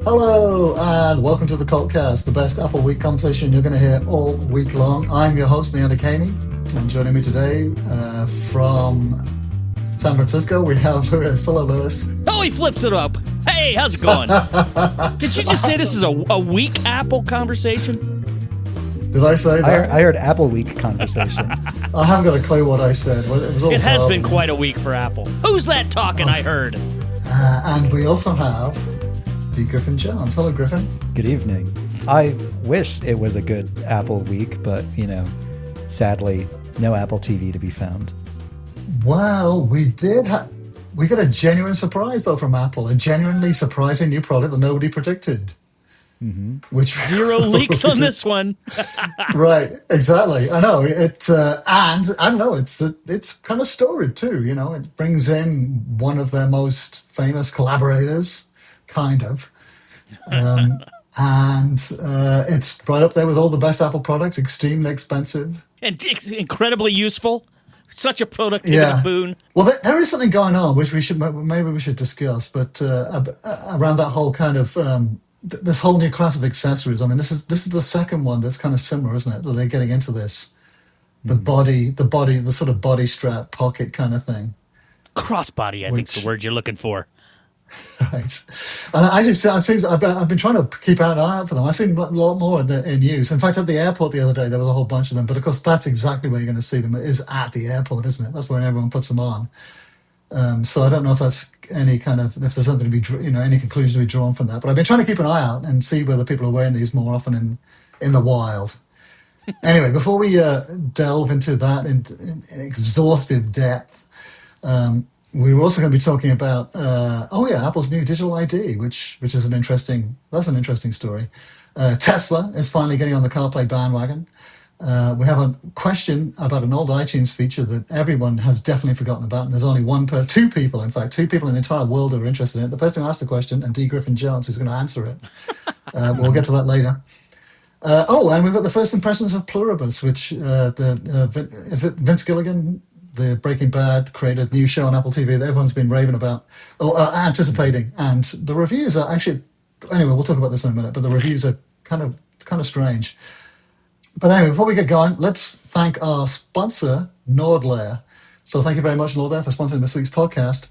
Hello, and welcome to the CultCast, the best Apple Week conversation you're going to hear all week long. I'm your host, Leander Caney, and joining me today from San Francisco, we have Lewis. Hello, Lewis. Oh, he flips it up. Hey, how's it going? Did you just say this is a weak Apple conversation? Did I say that? I heard Apple Week conversation. I haven't got a clue what I said. It has been quite a week for Apple. Who's that talking? I heard. And we also have D. Griffin Jones. Hello, Griffin. Good evening. I wish it was a good Apple Week, but, sadly, no Apple TV to be found. Well, we got a genuine surprise, though, from Apple. A genuinely surprising new product that nobody predicted. Mm-hmm. Which Zero leaks on this one. Right, exactly. I know it, and I don't know. It's kind of storied too. It brings in one of their most famous collaborators, kind of, and it's right up there with all the best Apple products. Extremely expensive and incredibly useful. Such a productivity boon. Well, there is something going on which we should discuss, but around that whole kind of. This whole new class of accessories. I mean, this is the second one that's kind of similar, isn't it? That they're getting into this, the sort of body strap pocket kind of thing. Crossbody, I think is the word you're looking for. Right, and I've been trying to keep an eye out for them. I've seen a lot more in use. In fact, at the airport the other day, there was a whole bunch of them. But of course, that's exactly where you're going to see them. It is at the airport, isn't it? That's where everyone puts them on. So I don't know if that's if there's something to be, any conclusion to be drawn from that. But I've been trying to keep an eye out and see whether people are wearing these more often in the wild. Anyway, before we delve into that in exhaustive depth, we were also going to be talking about Apple's new digital ID, which is an interesting story. Tesla is finally getting on the CarPlay bandwagon. We have a question about an old iTunes feature that everyone has definitely forgotten about, and there's only two people in the entire world who are interested in it. The person who asked the question, and D. Griffin Jones, who's going to answer it. We'll get to that later. And we've got the first impressions of Pluribus, which is it Vince Gilligan, the Breaking Bad, created a new show on Apple TV that everyone's been raving about, or anticipating, and the reviews are actually. Anyway, we'll talk about this in a minute, but the reviews are kind of strange. But anyway, before we get going, let's thank our sponsor, NordLayer. So thank you very much, NordLayer, for sponsoring this week's podcast.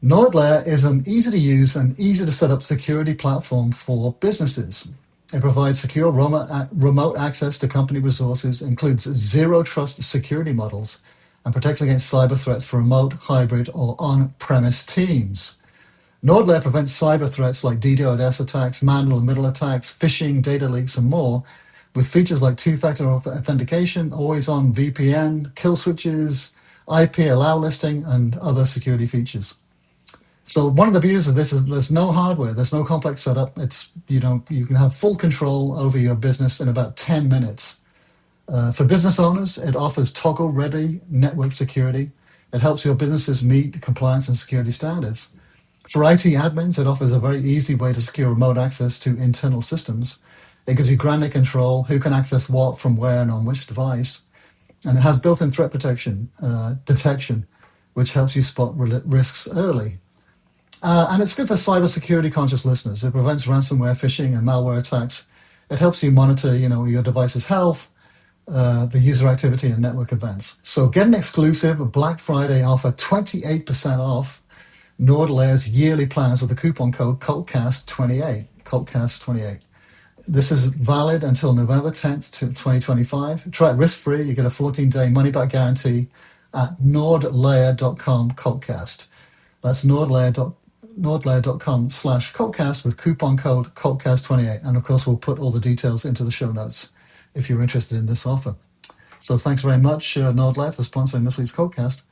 NordLayer is an easy-to-use and easy-to-set-up security platform for businesses. It provides secure remote access to company resources, includes zero-trust security models, and protects against cyber threats for remote, hybrid, or on-premise teams. NordLayer prevents cyber threats like DDoS attacks, man-in-the-middle attacks, phishing, data leaks, and more, with features like two-factor authentication, always-on VPN, kill switches, IP allow listing, and other security features. So one of the beauties of this is there's no hardware, there's no complex setup. It's you can have full control over your business in about 10 minutes. For business owners, it offers toggle-ready network security. It helps your businesses meet compliance and security standards. For IT admins, it offers a very easy way to secure remote access to internal systems. It gives you granular control, who can access what, from where, and on which device. And it has built-in threat protection, detection, which helps you spot risks early. And it's good for cybersecurity conscious listeners. It prevents ransomware, phishing, and malware attacks. It helps you monitor, your device's health, the user activity, and network events. So get an exclusive Black Friday offer, 28% off NordLayer's yearly plans with the coupon code CultCast28. CultCast28. This is valid until November 10th, 2025. Try it risk-free. You get a 14-day money-back guarantee at NordLayer.com CultCast. That's NordLayer.com/CultCast with coupon code CultCast28. And of course, we'll put all the details into the show notes if you're interested in this offer. So thanks very much, NordLayer, for sponsoring this week's CultCast.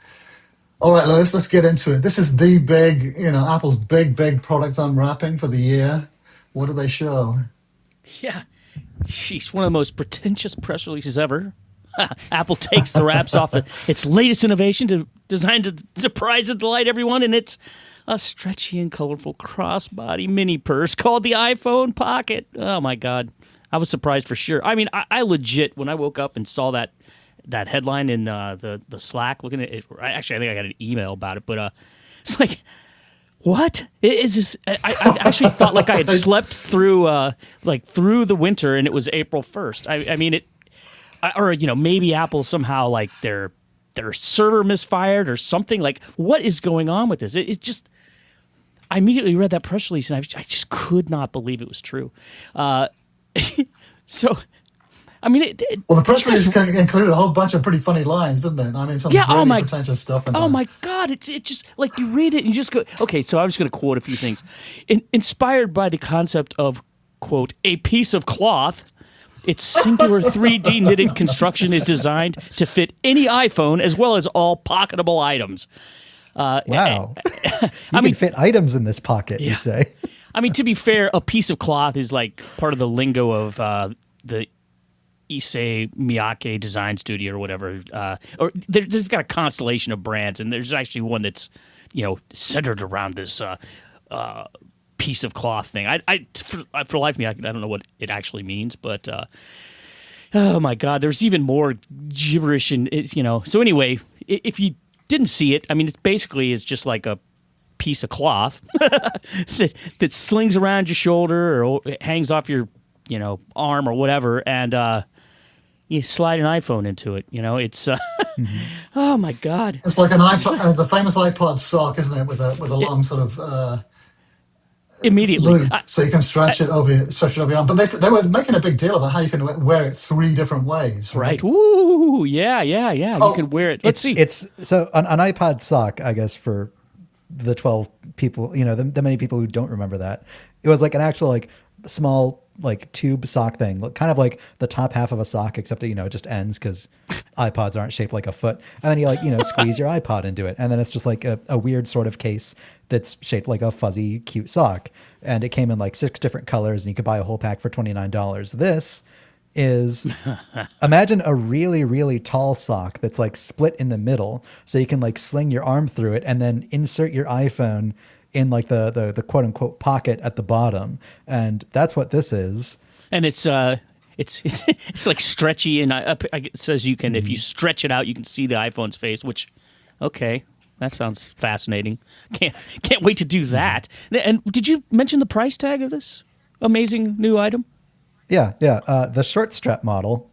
All right, Lewis, let's get into it. This is the big, Apple's big product unwrapping for the year. What do they show? Yeah, she's one of the most pretentious press releases ever. Apple takes the wraps off its latest innovation designed to surprise and delight everyone, and it's a stretchy and colorful crossbody mini purse called the iPhone Pocket. Oh, my God. I was surprised for sure. I mean, I legit, when I woke up and saw that headline in the Slack, looking at it, actually, I think I got an email about it, but it's like, what is this? I actually thought like I had slept through through the winter and it was April 1st. I mean it, or maybe Apple somehow like their server misfired or something. Like what is going on with this? It just. I immediately read that press release and I just could not believe it was true. So, I mean, well, the press release included a whole bunch of pretty funny lines, didn't it? I mean, some really pretentious stuff. Oh my God! It just like you read it and you just go, okay. So I'm just going to quote a few things. Inspired by the concept of quote a piece of cloth. Its singular 3D knitted construction is designed to fit any iPhone as well as all pocketable items. Wow. You can fit items in this pocket, you say. I mean, to be fair, a piece of cloth is like part of the lingo of the Issey Miyake design studio or whatever. Or there's got a constellation of brands, and there's actually one that's, centered around this piece of cloth thing. For the life of me, I don't know what it actually means, but oh my God, there's even more gibberish and So anyway, if you didn't see it, I mean, it basically is just like a piece of cloth that slings around your shoulder or hangs off your, arm or whatever, and you slide an iPhone into it. It's oh my God, it's like an iPod, the famous iPod sock, isn't it? With a long sort of immediately loop, so you can stretch it over your arm. But they were making a big deal about how you can wear it 3 different ways. Right? Ooh, yeah. You can wear it. Let's see. It's so an iPod sock, I guess, for the 12 people, the many people who don't remember that. It was like an actual like small like tube sock thing, kind of like the top half of a sock, except it just ends because iPods aren't shaped like a foot. And then you squeeze your iPod into it, and then it's just like a weird sort of case that's shaped like a fuzzy, cute sock. And it came in like 6 different colors, and you could buy a whole pack for $29. This is, imagine a really, really tall sock that's like split in the middle, so you can like sling your arm through it and then insert your iPhone in like the quote unquote pocket at the bottom. And that's what this is. And it's like stretchy, and it says you can, if you stretch it out, you can see the iPhone's face, which, okay. That sounds fascinating. Can't wait to do that. And did you mention the price tag of this amazing new item? Yeah. The short strap model,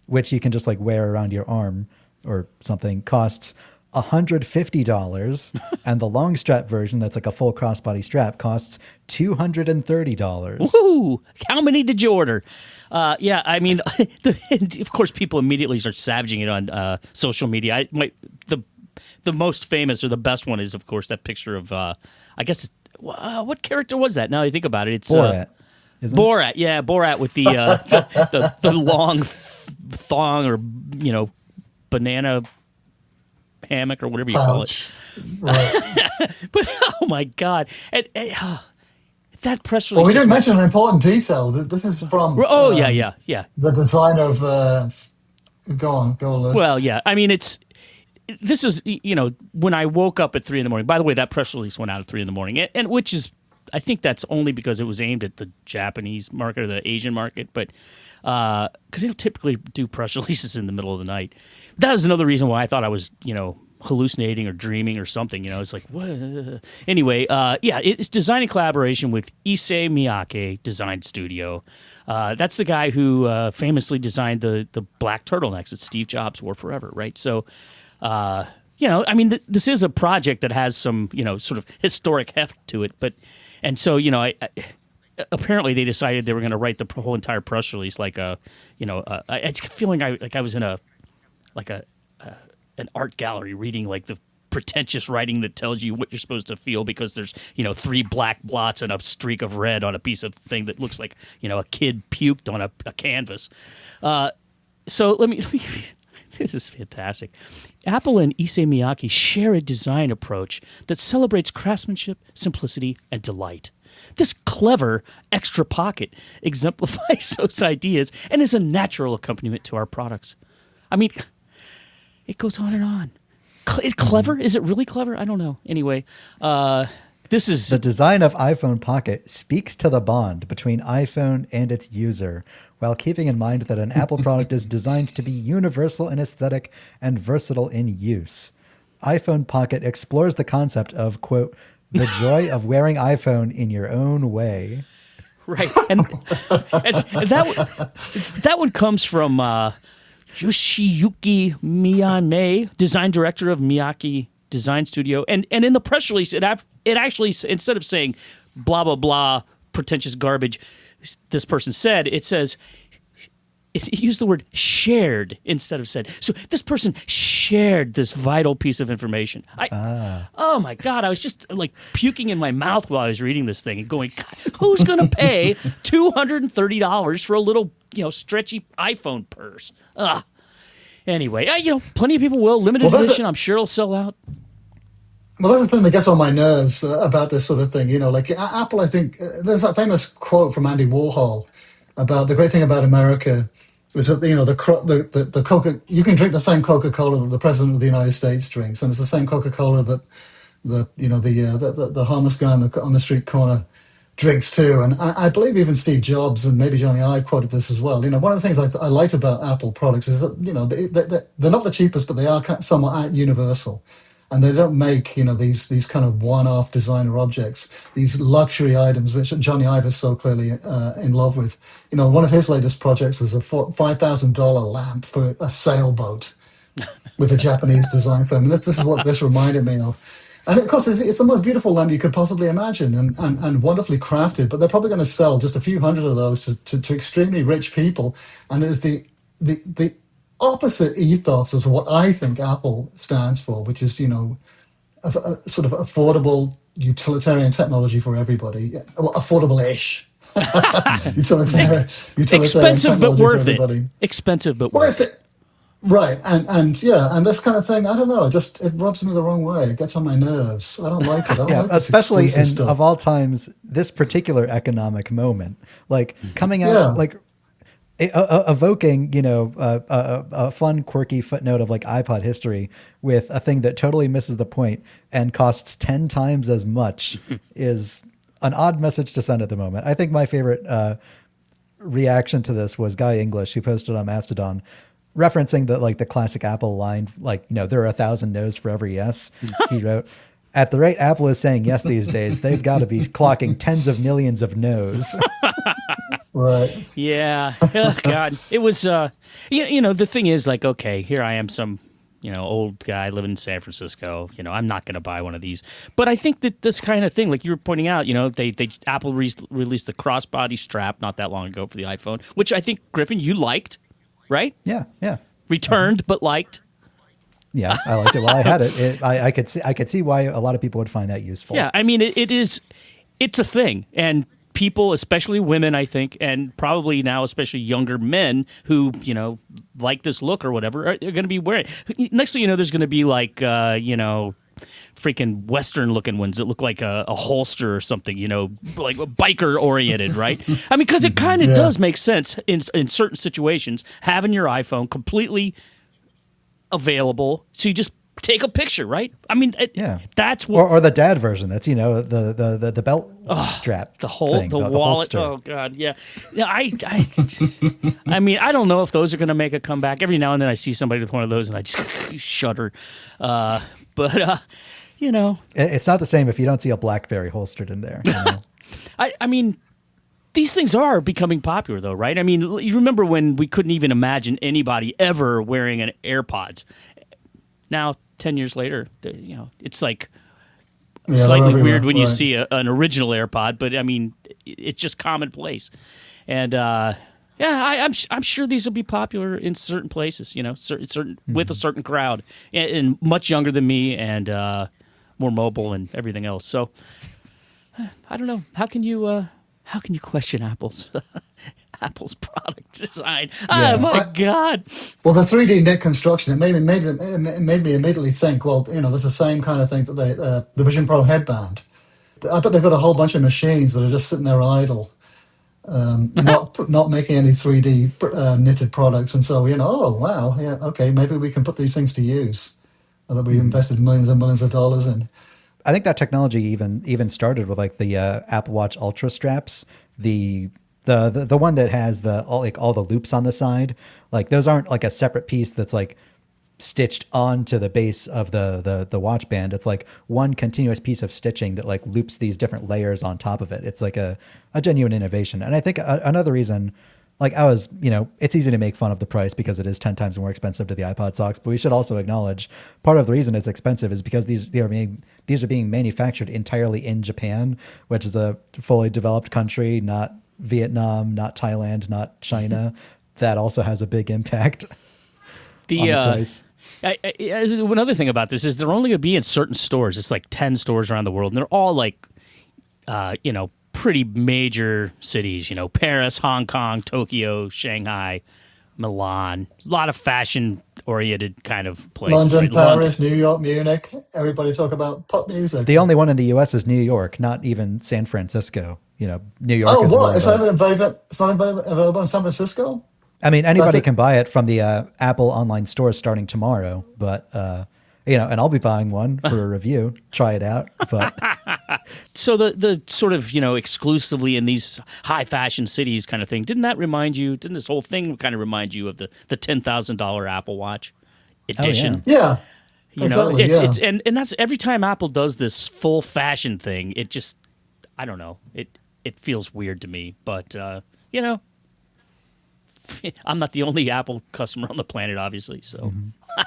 which you can just like wear around your arm or something, costs $150, and the long strap version, that's like a full crossbody strap, costs $230. Woo! How many did you order? I mean, of course, people immediately start savaging it on social media. The most famous or the best one is, of course, that picture of, I guess, what character was that? Now you think about it, it's Borat. Borat, yeah, Borat with the long thong or banana hammock or whatever you call it. Right. But oh my God, that press release. Well, we didn't mention an important detail. This is from. Yeah. The designer of. Go on, Liz. Well, yeah. I mean, this is, when I woke up at 3 a.m. By the way, that press release went out at 3 a.m, and which is, I think that's only because it was aimed at the Japanese market or the Asian market, but because they don't typically do press releases in the middle of the night. That was another reason why I thought I was, hallucinating or dreaming or something. It's like, what? Anyway, it's designed in collaboration with Issey Miyake Design Studio. That's the guy who famously designed the black turtlenecks that Steve Jobs wore forever, right? So, I mean, this is a project that has some, sort of historic heft to it. And so, apparently they decided they were going to write the whole entire press release like it's feeling like I was in an art gallery reading like the pretentious writing that tells you what you're supposed to feel because there's 3 black blots and a streak of red on a piece of thing that looks like a kid puked on a canvas. So let me this is fantastic. Apple and Issey Miyake share a design approach that celebrates craftsmanship, simplicity, and delight. This clever extra pocket exemplifies those ideas and is a natural accompaniment to our products. I mean, it goes on and on. It's clever? Is it really clever? I don't know. Anyway, this is... The design of iPhone Pocket speaks to the bond between iPhone and its user, while keeping in mind that an Apple product is designed to be universal in aesthetic and versatile in use. iPhone Pocket explores the concept of, quote, The joy of wearing iPhone in your own way. Right. And that one comes from Yoshiyuki Miyame, design director of Miyake Design Studio. And in the press release, it actually, instead of saying blah, blah, blah, pretentious garbage, this person said, it says, it used the word shared instead of said. So this person shared this vital piece of information. Oh my God, I was just like puking in my mouth while I was reading this thing and going, who's going to pay $230 for a little, stretchy iPhone purse? Anyway, plenty of people will. Limited edition, I'm sure it'll sell out. Well, that's the thing that gets on my nerves about this sort of thing. Like Apple, I think there's that famous quote from Andy Warhol about the great thing about America was that the Coca, you can drink the same Coca-Cola that the president of the United States drinks, and it's the same Coca-Cola that the homeless guy on the street corner drinks too. And I believe even Steve Jobs and maybe Johnny Ive quoted this as well. One of the things I liked about Apple products is that they're not the cheapest, but they are somewhat universal. And they don't make, these kind of one-off designer objects, these luxury items, which Johnny Ive is so clearly in love with. One of his latest projects was a $5,000 lamp for a sailboat with a Japanese design firm. And this is what this reminded me of. And of course, it's the most beautiful lamp you could possibly imagine and wonderfully crafted. But they're probably going to sell just a few hundred of those to extremely rich people. And it's the opposite ethos is what I think Apple stands for, which is, a sort of affordable utilitarian technology for everybody. Well, affordable-ish. utilitarian expensive but worth it. Expensive but worth it. Right, and this kind of thing, I don't know, it rubs me the wrong way. It gets on my nerves. I don't like it. I don't like this especially in stuff. of all times, this particular economic moment, like coming out, like evoking, a fun, quirky footnote of like iPod history with a thing that totally misses the point and costs 10 times as much is an odd message to send at the moment. I think my favorite reaction to this was Guy English, who posted on Mastodon, referencing the classic Apple line, there are 1,000 no's for every yes. He wrote, at the rate Apple is saying yes these days, they've got to be clocking tens of millions of no's. Right. Yeah. Oh, God. It was, the thing is, like, okay, here I am, some, old guy living in San Francisco. I'm not going to buy one of these. But I think that this kind of thing, like you were pointing out, Apple released the crossbody strap not that long ago for the iPhone, which I think, Griffin, you liked, right? Yeah. Returned, but liked. Yeah, I liked it while I had it. I could see why a lot of people would find that useful. Yeah, I mean, it's a thing. And people, especially women, I think, and probably now especially younger men who, like this look or whatever, are going to be wearing. Next thing you know, there's going to be like, freaking Western-looking ones that look like a holster or something, like biker-oriented, right? I mean, because it kind of does make sense in certain situations, having your iPhone completely available, so you just take a picture, right? I mean, that's what, or the dad version. That's the belt strap, the whole the wallet. Oh God, yeah. I mean, I don't know if those are going to make a comeback. Every now and then, I see somebody with one of those, and I just shudder. But it's not the same if you don't see a BlackBerry holstered in there. I mean, these things are becoming popular, though, right? I mean, you remember when we couldn't even imagine anybody ever wearing an AirPods. Now, 10 years later, it's like slightly weird when you see an original AirPod, but I mean, it's just commonplace. And I'm sure these will be popular in certain places, certain with a certain crowd, and much younger than me, and more mobile and everything else. So I don't know. How can you question Apple's product design? Yeah. Oh my God! Well, the 3D knit construction, it made me immediately think. Well, there's the same kind of thing that the Vision Pro headband. I bet they've got a whole bunch of machines that are just sitting there idle, not making any 3D knitted products, and so oh wow, yeah, okay, maybe we can put these things to use that we invested millions and millions of dollars in. I think that technology even started with like the Apple Watch Ultra straps, the one that has all the loops on the side. Like those aren't like a separate piece that's like stitched onto the base of the watch band. It's like one continuous piece of stitching that like loops these different layers on top of it. It's like a genuine innovation. And I think another reason, like I was, it's easy to make fun of the price because it is 10 times more expensive to the iPod socks, but we should also acknowledge part of the reason it's expensive is because these are being manufactured entirely in Japan, which is a fully developed country, not Vietnam, not Thailand, not China. That also has a big impact on the price. One other thing about this is they're only going to be in certain stores. It's like 10 stores around the world, and they're all like, pretty major cities. Paris, Hong Kong, Tokyo, Shanghai, Milan. A lot of fashion-oriented kind of places. London, right? Paris, New York, Munich. Everybody talk about pop music. The only one in the U.S. is New York, not even San Francisco. New York. Oh, is what? It's not available. available in San Francisco? I mean, anybody can buy it from the Apple online store starting tomorrow, but and I'll be buying one for a review. Try it out. But so the sort of exclusively in these high fashion cities kind of thing. Didn't this whole thing kind of remind you of the $10,000 Apple Watch edition? Yeah. Exactly, it's and that's every time Apple does this full fashion thing. It just, I don't know. It feels weird to me, but I'm not the only Apple customer on the planet, obviously. So,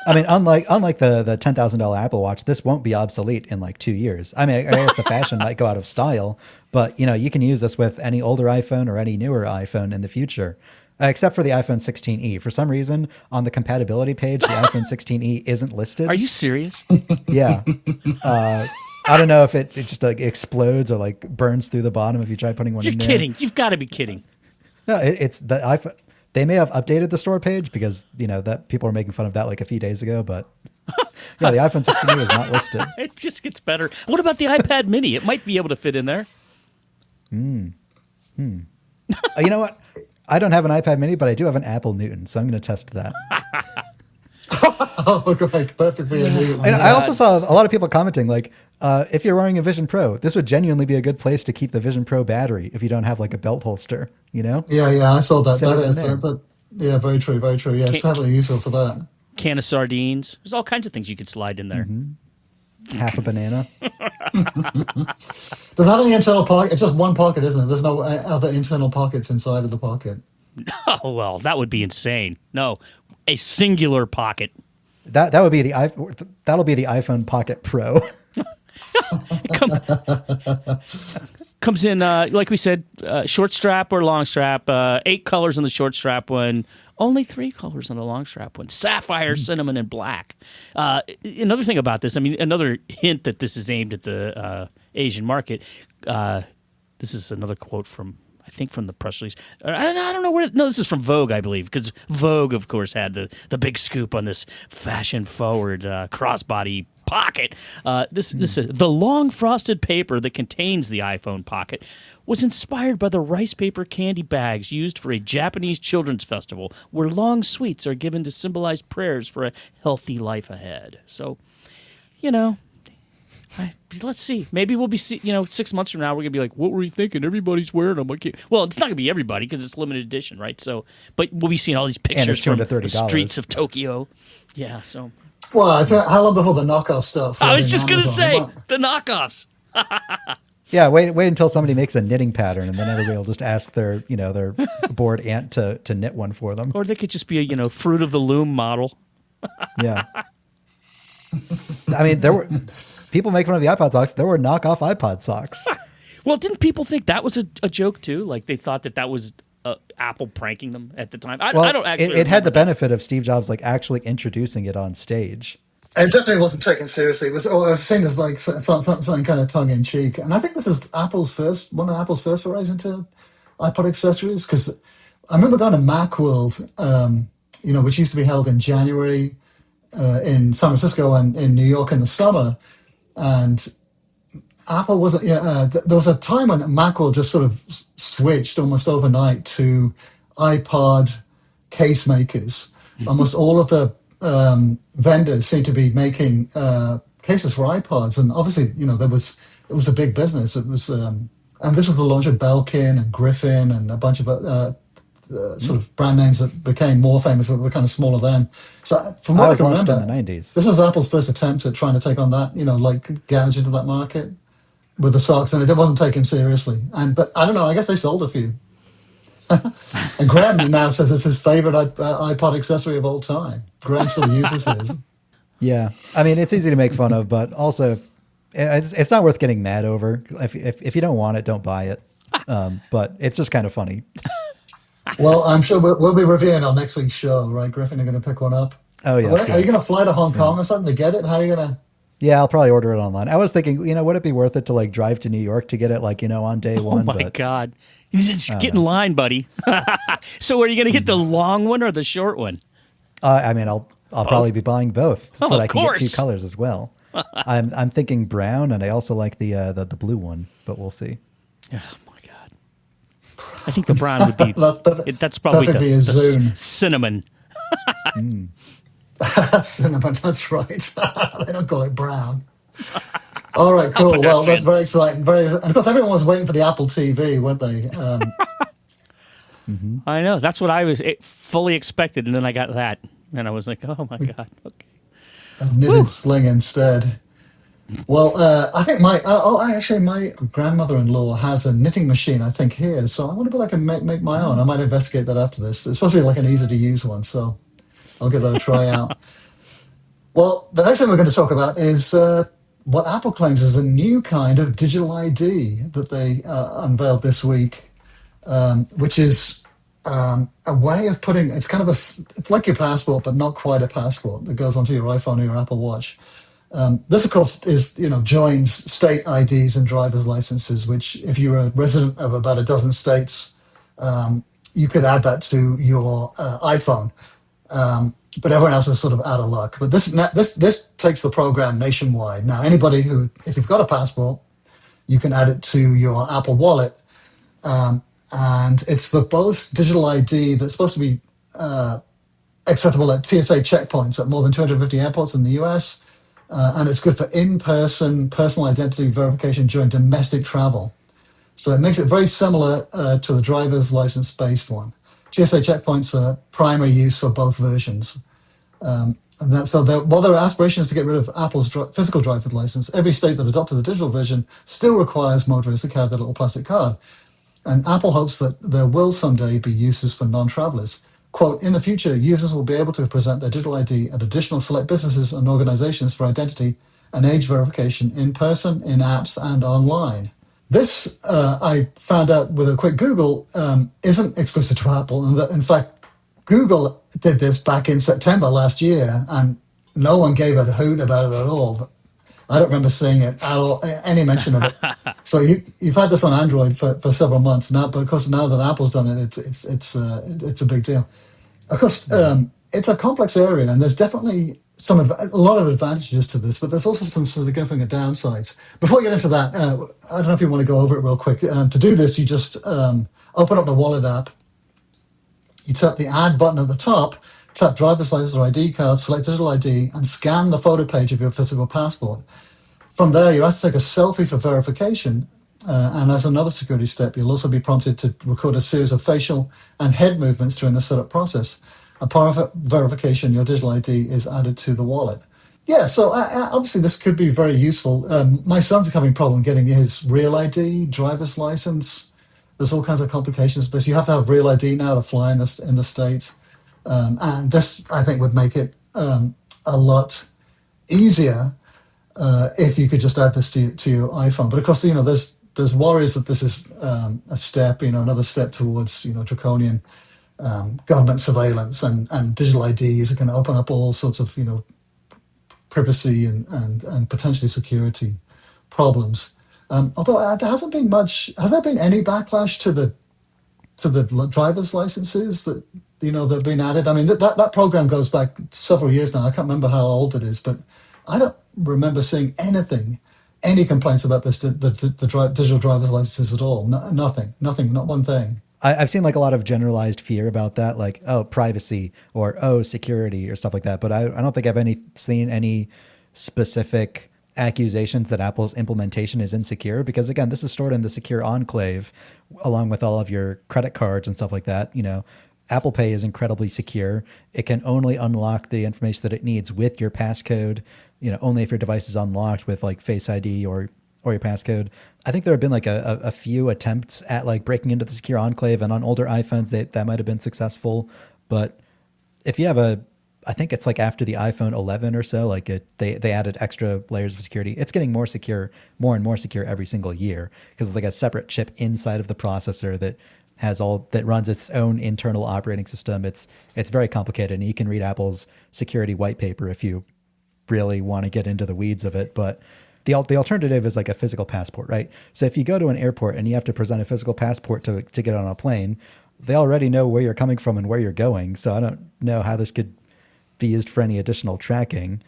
I mean, unlike the $10,000 Apple Watch, this won't be obsolete in like 2 years. I mean, I guess the fashion might go out of style, but you can use this with any older iPhone or any newer iPhone in the future, except for the iPhone 16e. For some reason, on the compatibility page, the iPhone 16e isn't listed. Are you serious? Yeah. I don't know if it just like explodes or like burns through the bottom if you try putting one in there. You're kidding. You've got to be kidding. No, it's the iPhone. They may have updated the store page because that people are making fun of that like a few days ago, but yeah, the iPhone 16e is not listed. It just gets better. What about the iPad Mini? It might be able to fit in there. You know what? I don't have an iPad Mini, but I do have an Apple Newton, so I'm going to test that. Oh, great. Perfectly. And I also saw a lot of people commenting like, if you're wearing a Vision Pro, this would genuinely be a good place to keep the Vision Pro battery if you don't have like a belt holster, Yeah, I saw that. That Very true, very true. Yeah, it's heavily useful for that. Can of sardines. There's all kinds of things you could slide in there. Half a banana. Does it have any internal pocket? It's just one pocket, isn't it? There's no other internal pockets inside of the pocket. Oh, well, that would be insane. No, a singular pocket. That would be that'll be the iPhone Pocket Pro. Comes in, like we said, short strap or long strap. 8 colors on the short strap one. Only 3 colors on the long strap one. Sapphire, cinnamon, and black. Another thing about this, I mean, another hint that this is aimed at the Asian market. This is another quote from, I think, from the press release. I don't know where. No, this is from Vogue, I believe, because Vogue, of course, had the big scoop on this fashion-forward crossbody pocket. This the long frosted paper that contains the iPhone Pocket was inspired by the rice paper candy bags used for a Japanese children's festival, where long sweets are given to symbolize prayers for a healthy life ahead. So, let's see. Maybe we'll be 6 months from now, we're going to be like, what were you thinking? Everybody's wearing them. Well, it's not going to be everybody because it's limited edition, right? So, but we'll be seeing all these pictures from the streets of Tokyo. Yeah, so. Well, how long before the knockoff stuff? I was just going to say, the knockoffs. Yeah, wait until somebody makes a knitting pattern, and then everybody will just ask their bored aunt to knit one for them. Or they could just be a fruit of the loom model. Yeah. I mean, there were people making fun of the iPod socks. There were knockoff iPod socks. Well, didn't people think that was a joke too? Like they thought that was Apple pranking them at the time. I don't actually. It had the benefit of Steve Jobs actually introducing it on stage. It definitely wasn't taken seriously. It was seen as like something kind of tongue in cheek. And I think this is one of Apple's first forays into iPod accessories. Because I remember going to Macworld, which used to be held in January in San Francisco and in New York in the summer, and Apple wasn't. There was a time when Macworld just sort of switched almost overnight to iPod case makers. Almost all of the vendors seem to be making cases for iPods, and obviously, it was a big business. It was, and this was the launch of Belkin and Griffin and a bunch of sort of brand names that became more famous, but were kind of smaller then. So from what I I was can launched in remember, the 90s. this was Apple's first attempt at trying to take on that, like gouge into that market with the socks, and it wasn't taken seriously. But I don't know. I guess they sold a few. And Graham now says it's his favorite iPod accessory of all time. Graham still uses his. Yeah, I mean, it's easy to make fun of, but also it's not worth getting mad over. If you don't want it, don't buy it. But it's just kind of funny. Well, I'm sure we'll be reviewing on next week's show, right? Griffin, you're going to pick one up. Oh, yes. Are you going to fly to Hong Kong or something to get it? How are you going to? Yeah, I'll probably order it online. I was thinking, would it be worth it to like drive to New York to get it like, on day one? Oh my God. You just get in line, buddy. So are you going to get the long one or the short one? I mean, I'll probably be buying both so that I can get two course. colors as well. I'm thinking brown, and I also like the blue one, but we'll see. Oh my God. I think the brown would be, that's probably perfect be a the Zune. cinnamon. Cinnamon, that's right. They don't call it brown. All right, cool. Well, that's very exciting. And of course, everyone was waiting for the Apple TV, weren't they? I know. That's what I was fully expected, and then I got that. And I was like, oh my God. Okay. A knitted sling instead. Well, I think my grandmother-in-law has a knitting machine, I think, here. So I wonder if I can make my own. I might investigate that after this. It's supposed to be like an easy-to-use one, so I'll give that a try out. Well, the next thing we're going to talk about is what Apple claims is a new kind of digital ID that they unveiled this week, which is a way of putting, it's like your passport, but not quite a passport that goes onto your iPhone or your Apple Watch. This, of course, joins state IDs and driver's licenses, which if you're a resident of about a dozen states, you could add that to your iPhone. But everyone else is sort of out of luck. But this takes the program nationwide. Now, anybody if you've got a passport, you can add it to your Apple Wallet. And it's the both digital ID that's supposed to be acceptable at TSA checkpoints at more than 250 airports in the US. And it's good for in-person personal identity verification during domestic travel. So it makes it very similar to the driver's license-based one. TSA checkpoints are primary use for both versions. While there are aspirations to get rid of Apple's physical driver's license, every state that adopted the digital version still requires motorists to carry their little plastic card. And Apple hopes that there will someday be uses for non-travelers. Quote, in the future, users will be able to present their digital ID at additional select businesses and organizations for identity and age verification in person, in apps, and online. This, I found out with a quick Google, isn't exclusive to Apple. And that, in fact, Google did this back in September last year, and no one gave a hoot about it at all. I don't remember seeing it at all, any mention of it. So you've had this on Android for several months now, but of course now that Apple's done it, it's a big deal. Of course, it's a complex area, and there's definitely a lot of advantages to this, but there's also some significant downsides. Before we get into that, I don't know if you want to go over it real quick. To do this, you just open up the Wallet app. You tap the Add button at the top, tap driver's license or ID card, select digital ID, and scan the photo page of your physical passport. From there, you're asked to take a selfie for verification, and as another security step, you'll also be prompted to record a series of facial and head movements during the setup process. Upon verification, your digital ID is added to the wallet. Yeah, so obviously this could be very useful. My son's having a problem getting his real ID, driver's license. There's all kinds of complications, but you have to have real ID now to fly in the States. And this, I think, would make it a lot easier if you could just add this to your iPhone. But of course, there's worries that this is a step, another step towards draconian government surveillance, and digital IDs are going to open up all sorts of privacy and potentially security problems. Although there hasn't been much. Has there been any backlash to the driver's licenses that that have been added? I mean, that program goes back several years now. I can't remember how old it is, but I don't remember seeing any complaints about this the digital driver's licenses at all. Nothing, not one thing. I've seen like a lot of generalized fear about that, like, oh, privacy or, oh, security or stuff like that. But I don't think I've seen any specific accusations that Apple's implementation is insecure, because again, this is stored in the secure enclave along with all of your credit cards and stuff like that. Apple Pay is incredibly secure. It can only unlock the information that it needs with your passcode, only if your device is unlocked with like Face ID or your passcode. I think there have been like a few attempts at like breaking into the secure enclave, and on older iPhones that might have been successful. But if you have I think it's like after the iPhone 11 or so, like they added extra layers of security. It's getting more secure, more and more secure every single year, because it's like a separate chip inside of the processor that runs its own internal operating system. It's very complicated, and you can read Apple's security white paper if you really want to get into the weeds of it. But the alternative is like a physical passport, right? So if you go to an airport and you have to present a physical passport to get on a plane, they already know where you're coming from and where you're going. So I don't know how this could be used for any additional tracking.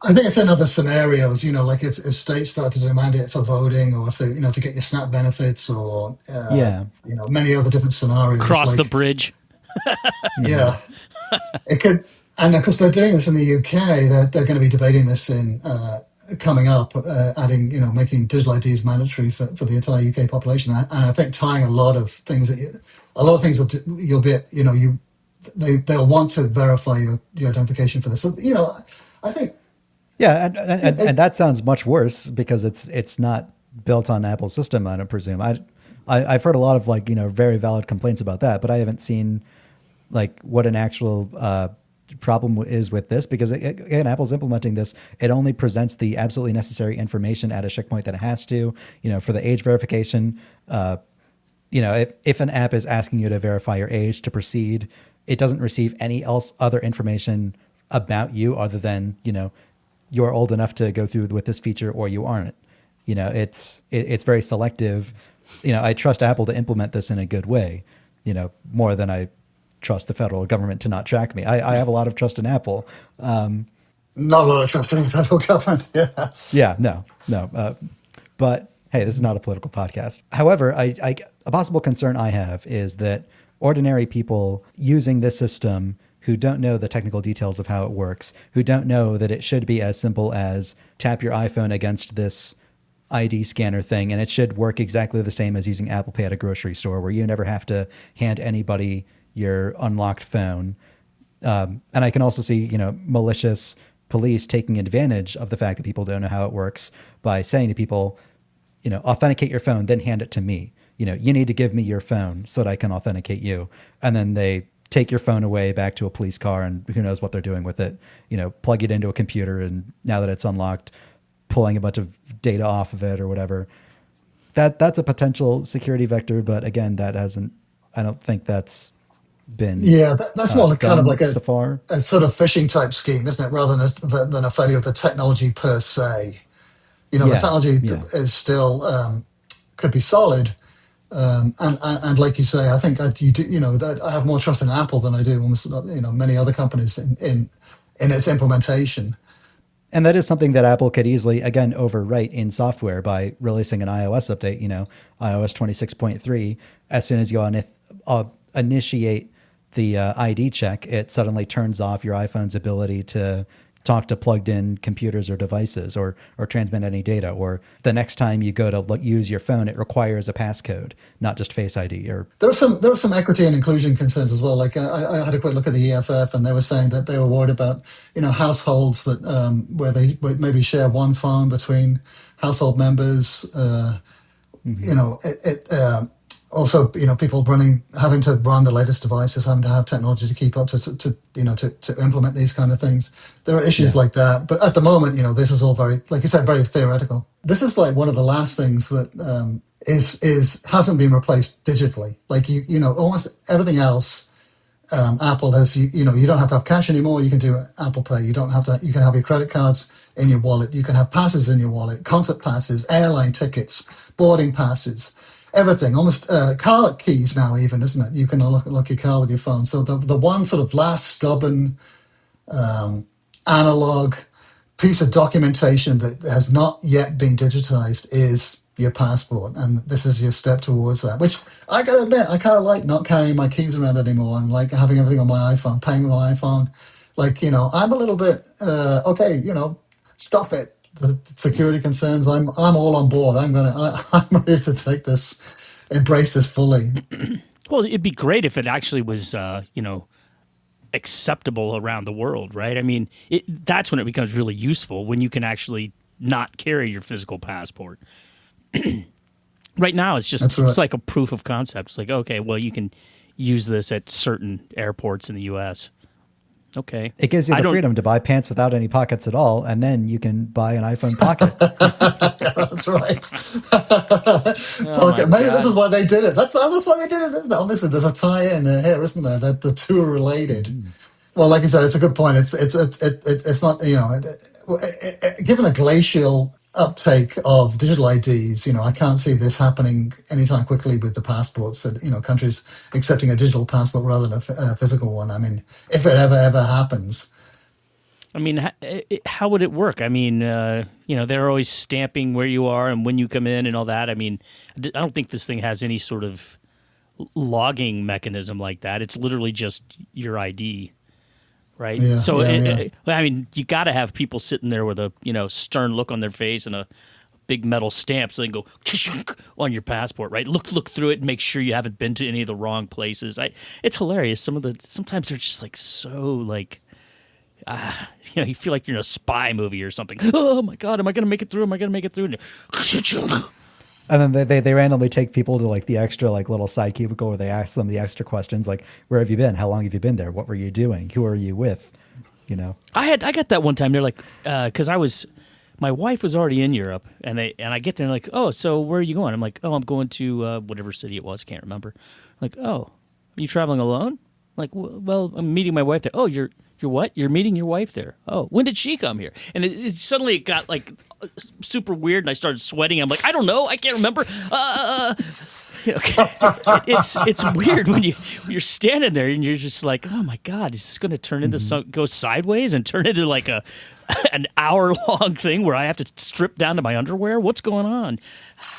I think it's in other scenarios, like if states start to demand it for voting, or if they, to get your SNAP benefits, or, many other different scenarios. Cross the bridge. Yeah. It could, and of course they're doing this in the UK. They're going to be debating this in coming up, adding, making digital IDs mandatory for the entire UK population. And I think tying a lot of things you'll be, they'll want to verify your identification for this. So, I think. Yeah, and that sounds much worse because it's not built on Apple's system, I don't presume. I've heard a lot of like, very valid complaints about that, but I haven't seen like what an actual problem is with this, because again, Apple's implementing this. It only presents the absolutely necessary information at a checkpoint that it has to, for the age verification. If an app is asking you to verify your age to proceed, it doesn't receive any other information about you other than, you're old enough to go through with this feature or you aren't. It's very selective. I trust Apple to implement this in a good way, more than I trust the federal government to not track me. I have a lot of trust in Apple. Not a lot of trust in the federal government. Yeah. Yeah, no. But hey, this is not a political podcast. However, a possible concern I have is that ordinary people using this system who don't know the technical details of how it works, who don't know that it should be as simple as tap your iPhone against this ID scanner thing, and it should work exactly the same as using Apple Pay at a grocery store, where you never have to hand anybody your unlocked phone. And I can also see, malicious police taking advantage of the fact that people don't know how it works by saying to people, authenticate your phone, then hand it to me. You need to give me your phone so that I can authenticate you. And then they take your phone away back to a police car, and who knows what they're doing with it. Plug it into a computer, and now that it's unlocked, pulling a bunch of data off of it or whatever. That's a potential security vector, but again, I don't think that's been that's more kind of like so far. A sort of phishing type scheme, isn't it, rather than a failure of the technology per se. The technology is still could be solid, and like you say, I think I have more trust in Apple than I do almost many other companies in its implementation. And that is something that Apple could easily, again, overwrite in software by releasing an iOS update, iOS 26.3. As soon as you initiate the ID check, it suddenly turns off your iPhone's ability to talk to plugged in computers or devices or transmit any data. Or the next time you go to use your phone, it requires a passcode, not just Face ID. Or there were some equity and inclusion concerns as well. Like I had a quick look at the EFF, and they were saying that they were worried about households that where they maybe share one phone between household members. Also, people having to run the latest devices, having to have technology to keep up to implement these kind of things. There are issues like that, but at the moment, this is all very, like you said, very theoretical. This is like one of the last things that hasn't been replaced digitally. Like almost everything else, Apple has. You don't have to have cash anymore. You can do Apple Pay. You don't have to. You can have your credit cards in your wallet. You can have passes in your wallet, concert passes, airline tickets, boarding passes. Everything, almost car keys now, even, isn't it? You can unlock your car with your phone. So the one sort of last stubborn analog piece of documentation that has not yet been digitized is your passport, and this is your step towards that. Which I gotta admit, I kind of like not carrying my keys around anymore, and like having everything on my iPhone, paying with my iPhone. Like I'm a little bit okay. Stuff it. the security concerns, I'm all on board. I'm ready to take this, embrace this fully. Well, it'd be great if it actually was, acceptable around the world, right? I mean, that's when it becomes really useful, when you can actually not carry your physical passport. Right now, That's right. it's like a proof of concept. It's like, okay, well, you can use this at certain airports in the U.S. Okay, It gives you I the don't. freedom to buy pants without any pockets at all, and then you can buy an iPhone Pocket. That's right. Oh my Maybe this is god. why they did it. That's why they did it, isn't it? Obviously, there's a tie-in here, isn't there? That the two are related. Well, like you said, it's a good point. It's not, given the glacial uptake of digital IDs, I can't see this happening anytime quickly with the passports. That countries accepting a digital passport rather than a physical one. I mean, if it ever happens. I mean, how would it work? I mean, they're always stamping where you are and when you come in and all that. I mean, I don't think this thing has any sort of logging mechanism like that. It's literally just your ID, right? Yeah, So, yeah. I mean, you got to have people sitting there with a stern look on their face and a big metal stamp, so they can go on your passport, right? Look through it and make sure you haven't been to any of the wrong places. It's hilarious. Sometimes they're just like so like. You feel like you're in a spy movie or something. Oh my god, am I going to make it through? Am I going to make it through? And then they randomly take people to like the extra like little side cubicle where they ask them the extra questions like, where have you been? How long have you been there? What were you doing? Who are you with? I got that one time. They're like, because my wife was already in Europe, and I get there and like, oh, so where are you going? I'm like, oh, I'm going to whatever city it was, can't remember. Like, oh, are you traveling alone? Like, well, I'm meeting my wife there. Oh, you're what? You're meeting your wife there. Oh, when did she come here? And suddenly it got like super weird, and I started sweating. I'm like, I don't know, I can't remember. It's weird when you're standing there and you're just like, oh my god, is this going to turn into go sideways and turn into like an hour long thing where I have to strip down to my underwear? What's going on?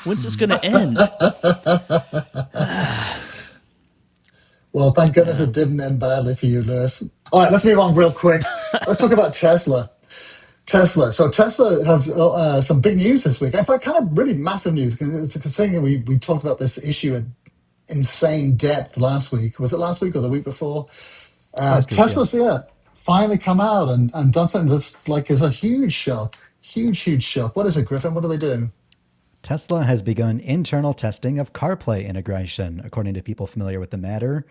When's this going to end? Well, thank goodness it didn't end badly for you, Lewis. All right, let's move on real quick. Let's talk about Tesla. So Tesla has some big news this week. In fact, kind of really massive news, considering we talked about this issue at insane depth last week. Was it last week or the week before? Last week, yeah. Tesla's, finally come out and done something that's like is a huge shock. Huge shock. What is it, Griffin? What are they doing? Tesla has begun internal testing of CarPlay integration, according to people familiar with the matter.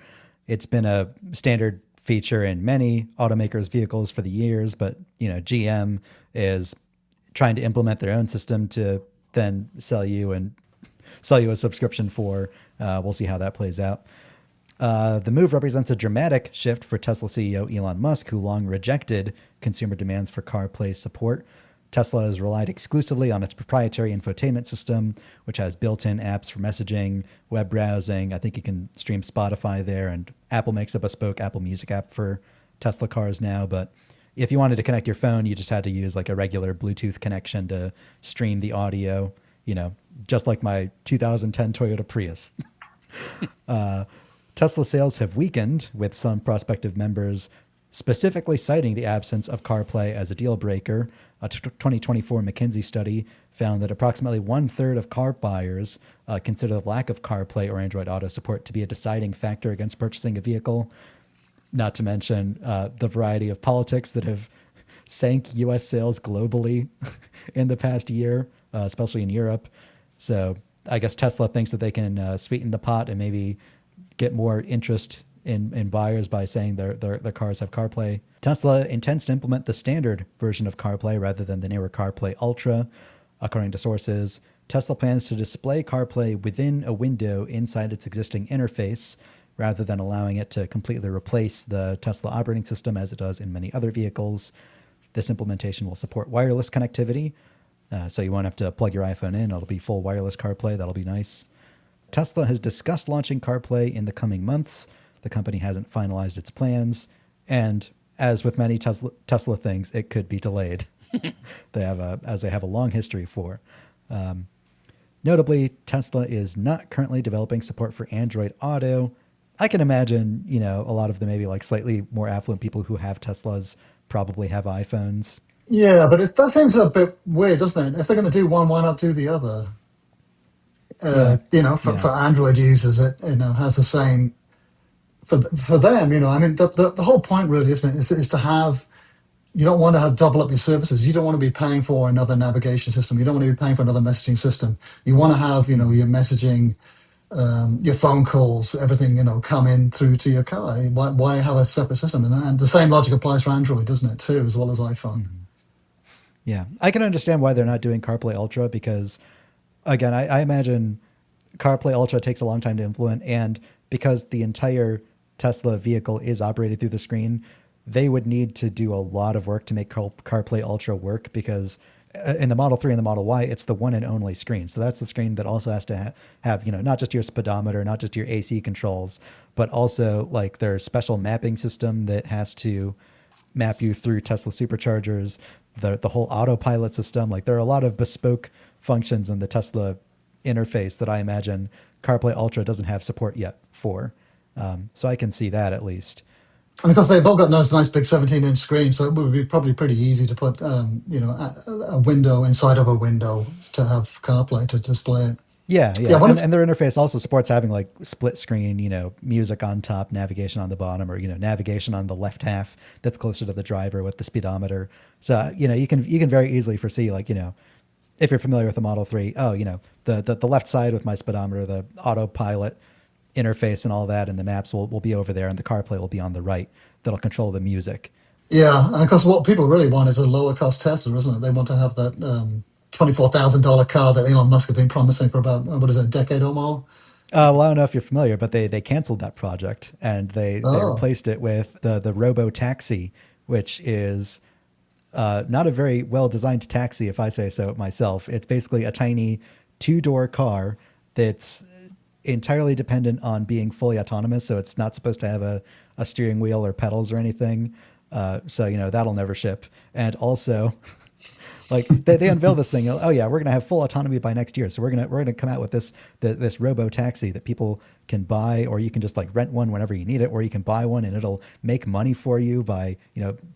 It's been a standard feature in many automakers' vehicles for the years, but GM is trying to implement their own system to then sell you a subscription for. We'll see how that plays out. The move represents a dramatic shift for Tesla CEO Elon Musk, who long rejected consumer demands for CarPlay support. Tesla has relied exclusively on its proprietary infotainment system, which has built-in apps for messaging, web browsing. I think you can stream Spotify there, and Apple makes a bespoke Apple Music app for Tesla cars now. But if you wanted to connect your phone, you just had to use like a regular Bluetooth connection to stream the audio, just like my 2010 Toyota Prius. Tesla sales have weakened, with some prospective members specifically citing the absence of CarPlay as a deal breaker. A 2024 McKinsey study found that approximately 1/3 of car buyers consider the lack of CarPlay or Android Auto support to be a deciding factor against purchasing a vehicle. Not to mention the variety of politics that have sank U.S. sales globally in the past year, especially in Europe. So I guess Tesla thinks that they can sweeten the pot and maybe get more interest in buyers by saying their cars have CarPlay. Tesla intends to implement the standard version of CarPlay rather than the newer CarPlay Ultra. According to sources, Tesla plans to display CarPlay within a window inside its existing interface, rather than allowing it to completely replace the Tesla operating system as it does in many other vehicles. This implementation will support wireless connectivity, so you won't have to plug your iPhone in. It'll be full wireless CarPlay. That'll be nice. Tesla has discussed launching CarPlay in the coming months. The company hasn't finalized its plans, and as with many Tesla things, it could be delayed. They have a long history for. Notably, Tesla is not currently developing support for Android Auto. I can imagine, a lot of the maybe like slightly more affluent people who have Teslas probably have iPhones. Yeah, but that seems a bit weird, doesn't it? If they're going to do one, why not do the other? Well, For yeah. Android users, it has the same for them. I mean, the whole point really, isn't it, is to have. You don't want to have double up your services. You don't want to be paying for another navigation system. You don't want to be paying for another messaging system. You want to have, your messaging, your phone calls, everything, come in through to your car. Why have a separate system? And the same logic applies for Android, doesn't it, too, as well as iPhone? Mhm. Yeah, I can understand why they're not doing CarPlay Ultra because, again, I imagine CarPlay Ultra takes a long time to implement, and because the entire Tesla vehicle is operated through the screen, they would need to do a lot of work to make CarPlay Ultra work because in the Model 3 and the Model Y, it's the one and only screen. So that's the screen that also has to have, not just your speedometer, not just your AC controls, but also like their special mapping system that has to map you through Tesla superchargers, the whole autopilot system. Like there are a lot of bespoke functions in the Tesla interface that I imagine CarPlay Ultra doesn't have support yet for. So I can see that at least. And of course, they've all got nice big 17-inch screens, so it would be probably pretty easy to put, a window inside of a window to have CarPlay to display it. Yeah, Yeah, yeah. one of And their interface also supports having like split screen, music on top, navigation on the bottom, or, navigation on the left half that's closer to the driver with the speedometer. So, you can very easily foresee like, if you're familiar with the Model 3, the left side with my speedometer, the autopilot interface and all that, and the maps will be over there, and the CarPlay will be on the right. That'll control the music. Yeah, and of course, what people really want is a lower cost Tesla, isn't it? They want to have that $24,000 car that Elon Musk has been promising for about, what is it, a decade or more? Well, I don't know if you're familiar, but they canceled that project and they Oh, replaced it with the Robo Taxi, which is not a very well designed taxi, if I say so myself. It's basically a tiny two-door car that's entirely dependent on being fully autonomous. So it's not supposed to have a steering wheel or pedals or anything. So, that'll never ship. And also, like they unveiled this thing. Oh yeah, we're gonna have full autonomy by next year. So we're gonna come out with this robo taxi that people can buy, or you can just like rent one whenever you need it, or you can buy one and it'll make money for you by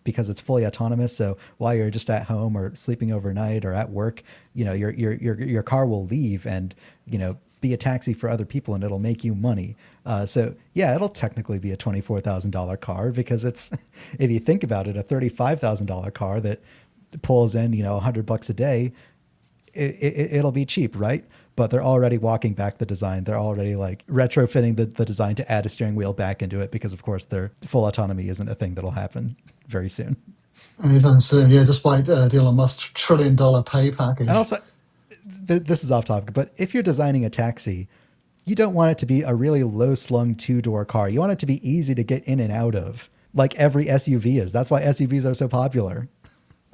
because it's fully autonomous. So while you're just at home or sleeping overnight or at work, your car will leave and be a taxi for other people and it'll make you money. So yeah, it'll technically be a $24,000 car because it's if you think about it, a $35,000 car that pulls in, $100 a day, it'll be cheap, right? But they're already walking back the design. They're already like retrofitting the design to add a steering wheel back into it because, of course, their full autonomy isn't a thing that'll happen very soon. anytime soon. Yeah, despite Elon Musk's $1 trillion pay And package. also, this is off topic, but if you're designing a taxi, you don't want it to be a really low slung two-door car. You want it to be easy to get in and out of, like every SUV is. That's why SUVs are so popular.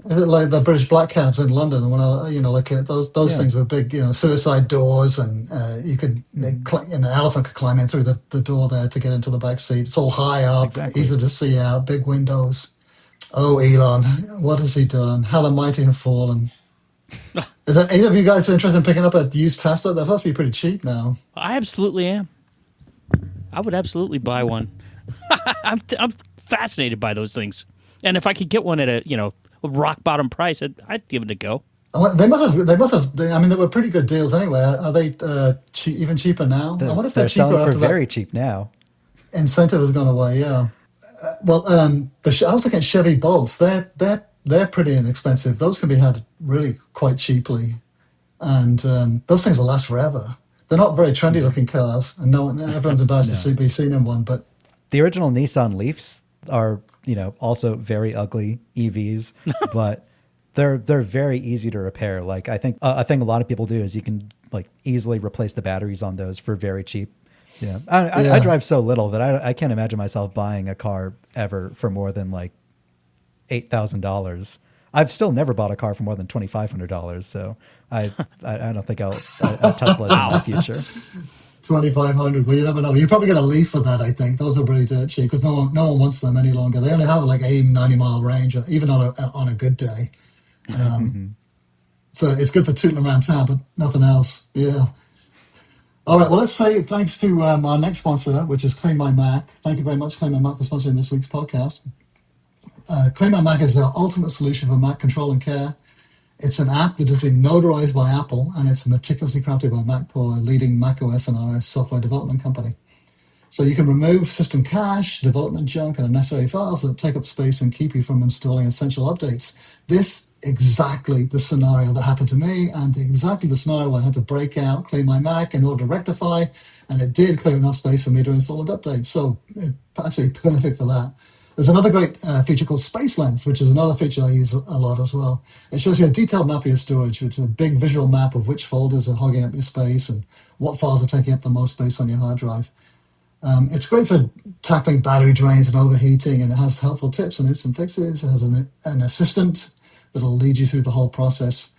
Like the British black cabs in London, when those Yeah. things were big, suicide doors, and you could, Hmm. an elephant could climb in through the door there to get into the back seat. It's all high up, Exactly. easy to see out, big windows. Oh, Elon, what has he done? How the mighty have fallen. Is that either of you guys interested in picking up a used Tesla? They're supposed to be pretty cheap now. I absolutely am. I would absolutely buy one. I'm fascinated by those things, and if I could get one at a rock bottom price, I'd give it a go. They must have. They must have. I mean, they were pretty good deals anyway. Are they even cheaper now? I wonder if they're They're cheaper selling for after that very cheap now. incentive has gone away. Yeah. Well, I was looking at Chevy Bolts. They're pretty inexpensive. Those can be had really quite cheaply, and those things will last forever. They're not very trendy Mhm. looking cars, and everyone's embarrassed to No. be seen in one. But The original Nissan Leafs are, also very ugly EVs, but they're very easy to repair. Like I think a thing a lot of people do is you can like easily replace the batteries on those for very cheap. Yeah, I yeah, drive so little that I can't imagine myself buying a car ever for more than like $8,000. I've still never bought a car for more than $2,500. So I don't think a Tesla is in my Wow. future. 2,500. Well, you never know. You probably get a Leaf for that. I think those are really dirt cheap because no one wants them any longer. They only have like 80, 90 mile range, even on a good day. Um, Mhm. so it's good for tooting around town, but nothing else. Yeah. All right. Well, let's say thanks to our next sponsor, which is CleanMyMac. Thank you very much, CleanMyMac, for sponsoring this week's podcast. CleanMyMac is the ultimate solution for Mac control and care. It's an app that has been notarized by Apple, and it's meticulously crafted by MacPo, a leading macOS and iOS software development company. So you can remove system cache, development junk, and unnecessary files that take up space and keep you from installing essential updates. This exactly the scenario that happened to me, and exactly the scenario I had to break out CleanMyMac in order to rectify, and it did clear enough space for me to install and update. So it's actually perfect for that. There's another great feature called Space Lens, which is another feature I use a lot as well. It shows you a detailed map of your storage, which is a big visual map of which folders are hogging up your space and what files are taking up the most space on your hard drive. It's great for tackling battery drains and overheating, and it has helpful tips and instant fixes. It has an assistant that'll lead you through the whole process.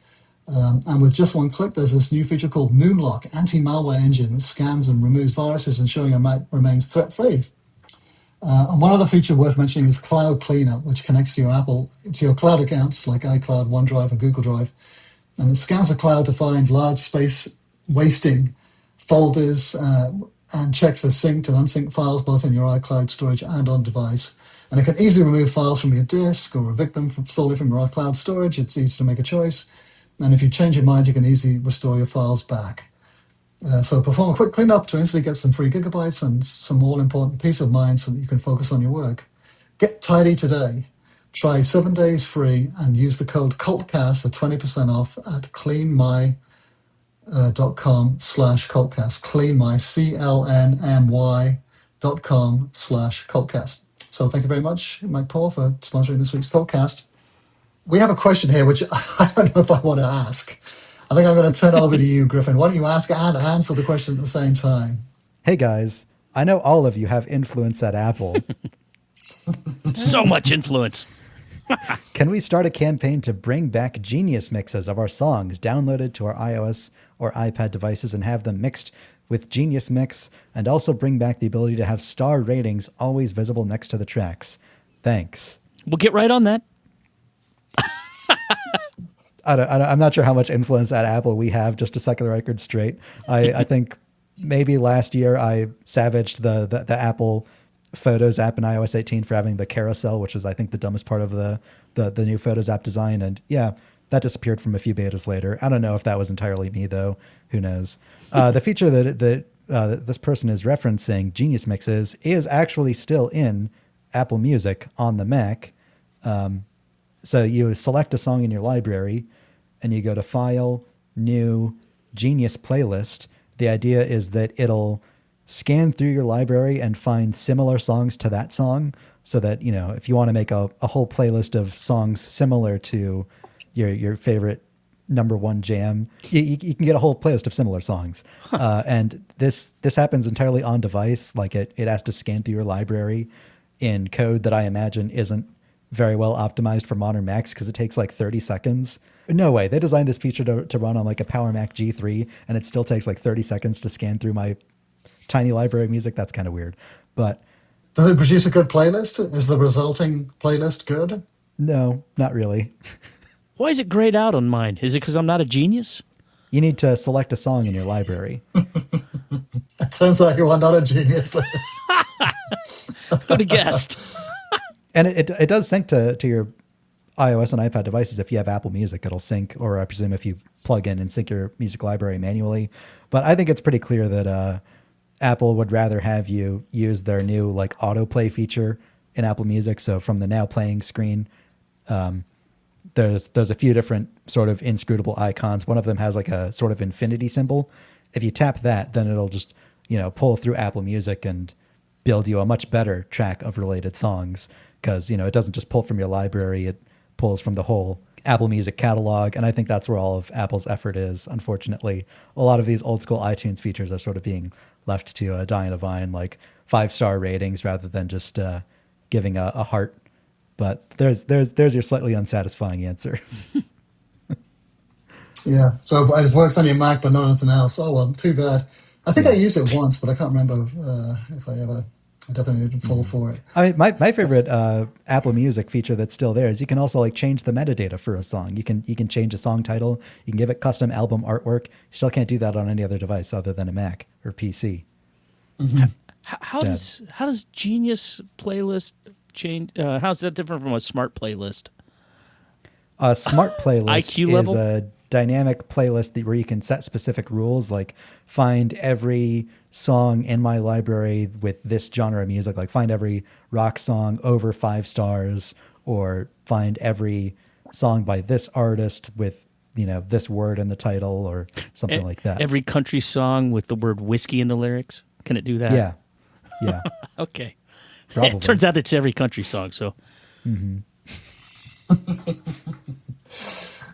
And with just one click, there's this new feature called Moonlock, anti-malware engine, which scans and removes viruses, ensuring your Mac remains threat-free. And one other feature worth mentioning is Cloud Cleanup, which connects to your cloud accounts like iCloud, OneDrive, and Google Drive. And it scans the cloud to find large space wasting folders and checks for synced and unsynced files both in your iCloud storage and on device. And it can easily remove files from your disk or evict them solely from your iCloud storage. It's easy to make a choice. And if you change your mind, you can easily restore your files back. So perform a quick cleanup to instantly get some free gigabytes and some all-important peace of mind so that you can focus on your work. Get tidy today. Try 7 days free and use the code CultCast for 20% off at cleanmy.com/CultCast. CleanMy, CLNMY.com/CultCast. So thank you very much, Mike Paul, for sponsoring this week's CultCast. We have a question here, which I don't know if I want to ask. I think I'm going to turn it over to you, Griffin. Why don't you ask and answer the question at the same time? Hey guys, I know all of you have influence at Apple. So much influence. Can we start a campaign to bring back Genius mixes of our songs downloaded to our iOS or iPad devices and have them mixed with Genius Mix, and also bring back the ability to have star ratings always visible next to the tracks? Thanks. We'll get right on that. I'm not sure how much influence at Apple we have, just to set the record straight. I think maybe last year I savaged the Apple Photos app in iOS 18 for having the carousel, which is, I think, the dumbest part of the new Photos app design. And yeah, that disappeared from a few betas later. I don't know if that was entirely me, though. Who knows? The feature that this person is referencing, Genius Mixes, is actually still in Apple Music on the Mac. So you select a song in your library and you go to File, New, Genius Playlist. The idea is that it'll scan through your library and find similar songs to that song, so that, you know, if you want to make a whole playlist of songs similar to your favorite number one jam, you can get a whole playlist of similar songs. And this happens entirely on device. Like it has to scan through your library in code that I imagine isn't very well optimized for modern Macs, because it takes like 30 seconds. No way. They designed this feature to run on like a Power Mac G3, and it still takes like 30 seconds to scan through my tiny library of music. That's kind of weird. But does it produce a good playlist? Is the resulting playlist good? No, not really. Why is it grayed out on mine? Is it because I'm not a genius? You need to select a song in your library. It sounds like you are not a genius, Liz. Who'd have guessed? And it does sync to your iOS and iPad devices. If you have Apple Music, it'll sync, or I presume if you plug in and sync your music library manually. But I think it's pretty clear that Apple would rather have you use their new like autoplay feature in Apple Music. So from the now playing screen, there's a few different sort of inscrutable icons. One of them has like a sort of infinity symbol. If you tap that, then it'll just, pull through Apple Music and build you a much better track of related songs. Because, it doesn't just pull from your library, it pulls from the whole Apple Music catalog. And I think that's where all of Apple's effort is. Unfortunately, a lot of these old school iTunes features are sort of being left to die on a vine, like 5-star ratings rather than just giving a heart. But there's your slightly unsatisfying answer. Yeah, so it works on your Mac, but not anything else. Oh, well, too bad. I think I used it once, but I can't remember if I definitely didn't fall for it. I mean, my favorite Apple Music feature that's still there is you can also like change the metadata for a song. You can change a song title. You can give it custom album artwork. You still can't do that on any other device other than a Mac or PC. Mm-hmm. How does Genius Playlist change? How's that different from a smart playlist? A smart playlist IQ is level? a dynamic playlist where you can set specific rules, like find every song in my library with this genre of music, like find every rock song over 5 stars, or find every song by this artist with, this word in the title or something like that. Every country song with the word whiskey in the lyrics. Can it do that? Yeah. Yeah. Okay. Probably. It turns out it's every country song. So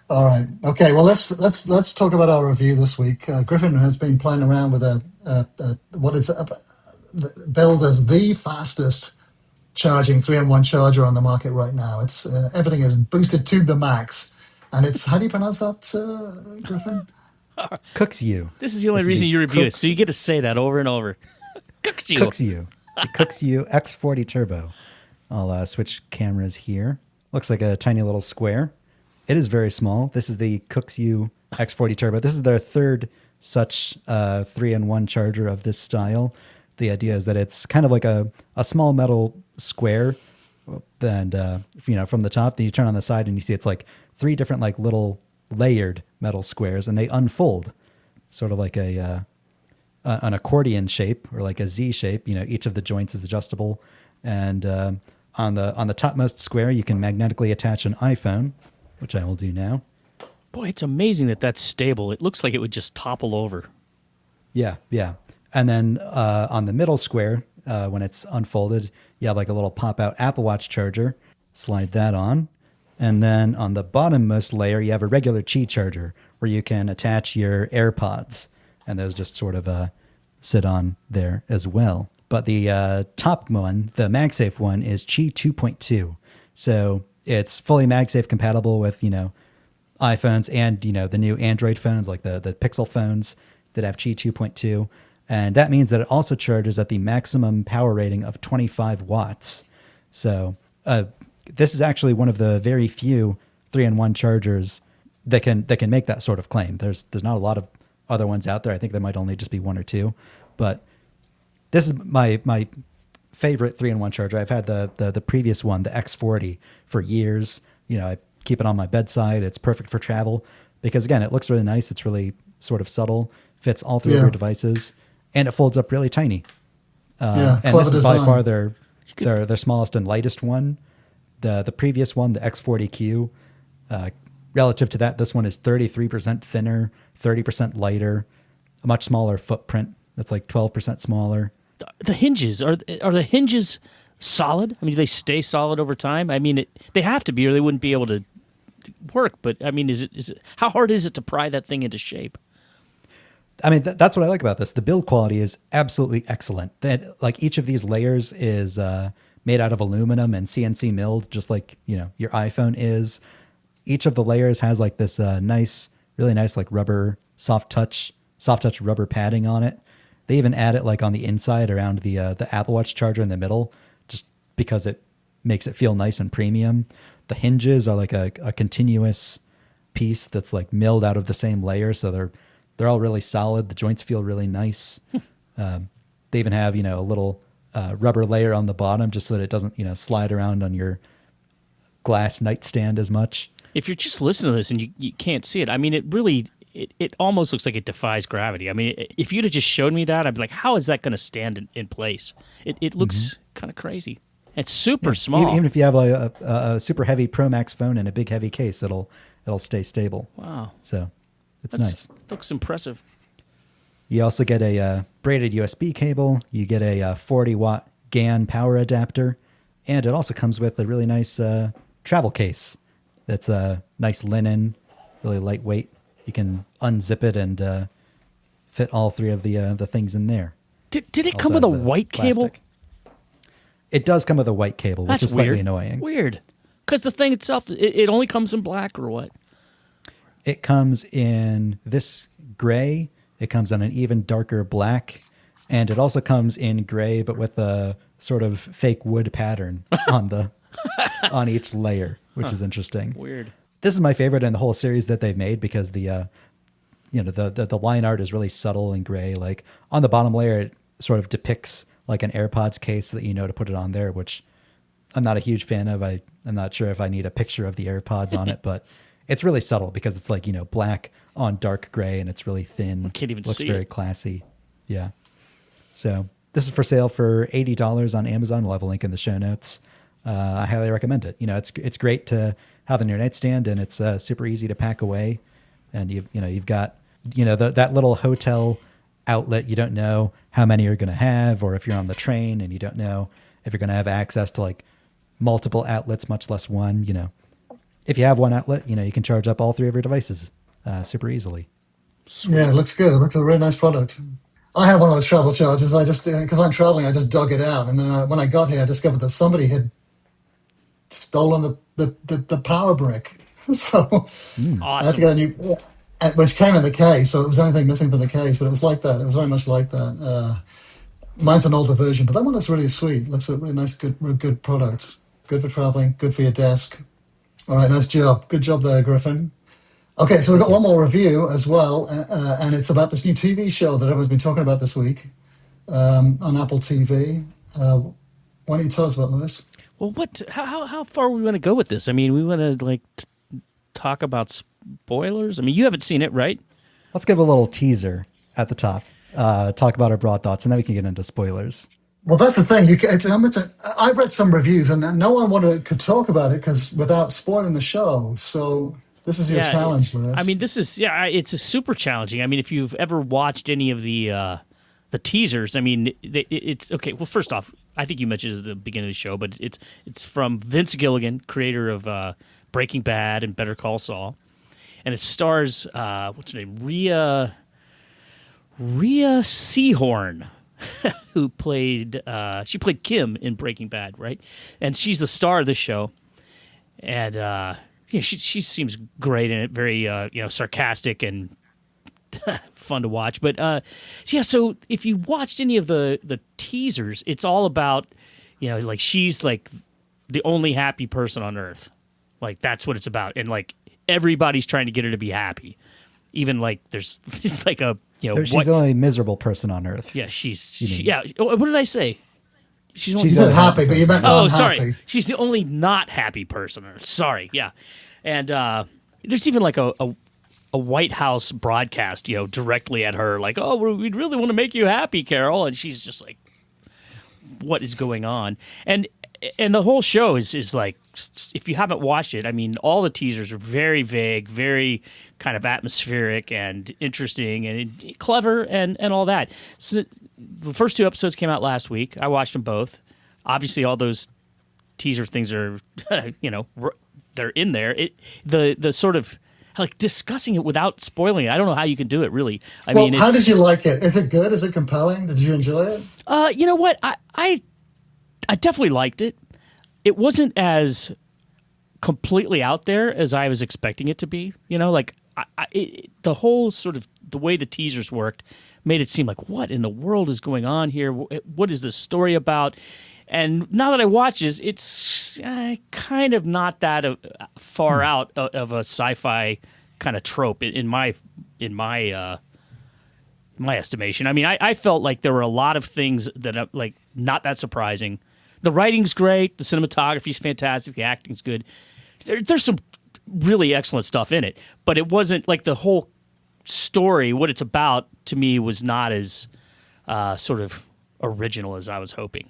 All right. Okay. Well, let's talk about our review this week. Griffin has been playing around with what is billed as the fastest charging 3-in-1 charger on the market right now. It's everything is boosted to the max, and it's, how do you pronounce that, Griffin? Kuxiu. this is the only This is reason the you review it. Cooks- So you get to say that over and over. Kuxiu. Kuxiu. The Kuxiu X40 Turbo. I'll switch cameras here. Looks like a tiny little square. It is very small. This is the Kuxiu X40 Turbo. This is their third such 3-in-1 charger of this style. The idea is that it's kind of like a small metal square, and from the top, then you turn on the side and you see it's like 3 different like little layered metal squares, and they unfold, sort of like an accordion shape or like a Z shape. Each of the joints is adjustable, and on the topmost square, you can magnetically attach an iPhone, which I will do now. Boy, it's amazing that that's stable. It looks like it would just topple over. Yeah, yeah. And then on the middle square, when it's unfolded, you have like a little pop-out Apple Watch charger. Slide that on. And then on the bottommost layer, you have a regular Qi charger where you can attach your AirPods. And those just sort of sit on there as well. But the top one, the MagSafe one, is Qi 2.2. So it's fully MagSafe compatible with, iPhones and, the new Android phones, like the Pixel phones that have Qi 2.2. And that means that it also charges at the maximum power rating of 25 watts. So this is actually one of the very few 3-in-1 chargers that can make that sort of claim. There's not a lot of other ones out there. I think there might only just be 1 or 2. But this is my favorite 3-in-1 charger. I've had the previous one, the X40, for years. I keep it on my bedside. It's perfect for travel because, again, it looks really nice. It's really sort of subtle, fits all 3 of your devices, and it folds up really tiny. And this is by far their smallest and lightest one. The previous one, the X40Q, relative to that, this one is 33% thinner, 30% lighter, a much smaller footprint. That's like 12% smaller. The hinges, are the hinges solid? I mean, do they stay solid over time? I mean, they have to be, or they wouldn't be able to work. But I mean, is it how hard is it to pry that thing into shape? I mean, that's what I like about this. The build quality is absolutely excellent. That, like, each of these layers is made out of aluminum and CNC milled, just like your iPhone is. Each of the layers has like this really nice like rubber soft touch rubber padding on it. They even add it like on the inside around the Apple Watch charger in the middle, just because it makes it feel nice and premium. The hinges are like a continuous piece that's like milled out of the same layer, so they're all really solid. The joints feel really nice. They even have a little rubber layer on the bottom just so that it doesn't slide around on your glass nightstand as much. If you're just listening to this and you can't see it, I mean, it really it almost looks like it defies gravity. I mean, if you'd have just showed me that, I'd be like, how is that going to stand in place? It looks kind of crazy. It's super small. Even if you have a super heavy Pro Max phone and a big heavy case, it'll stay stable. Wow. So it's nice. It looks impressive. You also get a braided USB cable. You get a 40-watt GAN power adapter. And it also comes with a really nice travel case that's a nice linen, really lightweight. You can unzip it and fit all 3 of the things in there. Did it come with a white cable? It does come with a white cable, which is slightly annoying. Weird. Because the thing itself, it only comes in black or what? It comes in this gray. It comes in an even darker black. And it also comes in gray, but with a sort of fake wood pattern on each layer, which is interesting. Weird. This is my favorite in the whole series that they've made because the line art is really subtle and gray. Like on the bottom layer, it sort of depicts like an AirPods case so that to put it on there, which not a huge fan of. I'm not sure if I need a picture of the AirPods on it, but it's really subtle because it's like, black on dark gray, and it's really thin. I can't even looks see very it. classy. Yeah. So this is for sale for $80 on Amazon. We'll have a link in the show notes. I highly recommend it. It's great to have on your nightstand, and it's super easy to pack away. And you've got that little hotel outlet. You don't know how many you're going to have, or if you're on the train and you don't know if you're going to have access to like multiple outlets, much less one. If you have one outlet, you can charge up all three of your devices super easily. Sweet. Yeah, it looks good. It looks a really nice product. I have one of those travel chargers. I just, because I'm traveling, I just dug it out. And then when I got here, I discovered that somebody had stolen the power brick. So Awesome. I had to get a new, which came in the case. So it was anything missing from the case, but it was like that. It was very much like that. Mine's an older version, but that one looks really sweet. Looks a really nice, good product. Good for traveling, good for your desk. All right, nice job. Good job there, Griffin. Okay, so we've got one more review as well, and it's about this new TV show that everyone's been talking about this week on Apple TV. Why don't you tell us about this? Well, how far we want to go with this? I mean, we want to talk about spoilers. I mean, you haven't seen it, right? Let's give a little teaser at the top. Talk about our broad thoughts, and then we can get into spoilers. Well, that's the thing. I read some reviews, and no one could talk about it without spoiling the show. So this is your challenge, Lewis. I mean, it's a super challenging. I mean, if you've ever watched any of the teasers, I mean, it's okay. Well, first off, I think you mentioned it at the beginning of the show, but it's from Vince Gilligan, creator of Breaking Bad and Better Call Saul, and it stars what's her name, Rhea Seehorn, who played Kim in Breaking Bad, right? And she's the star of the show, and she seems great in it, very sarcastic and fun to watch. But so if you watched any of the teasers, it's all about like she's like the only happy person on earth, like that's what it's about, and like everybody's trying to get her to be happy, even like there's like a she's the only miserable person on earth. Yeah, what did I say? She's not happy, but you meant unhappy. Sorry. She's the only not happy person on earth. Sorry, yeah. And there's even like a White House broadcast, directly at her, like, "Oh, we'd really want to make you happy, Carol," and she's just like, "What is going on?" And the whole show is like, if you haven't watched it, I mean, all the teasers are very vague, very kind of atmospheric and interesting and clever and all that. So the first two episodes came out last week. I watched them both. Obviously, all those teaser things are, they're in there. The sort of like discussing it without spoiling it. I don't know how you can do it, really. I mean, how did you like it? Is it good? Is it compelling? Did you enjoy it? You know what? I definitely liked it. It wasn't as completely out there as I was expecting it to be. The whole sort of the way the teasers worked made it seem like, what in the world is going on here? What is this story about? And now that I watch this, it's kind of not that far out of a sci-fi kind of trope in my estimation. I mean, I felt like there were a lot of things that are like not that surprising. The writing's great, the cinematography's fantastic, the acting's good. There's some really excellent stuff in it, but it wasn't like the whole story, what it's about, to me was not as sort of original as I was hoping.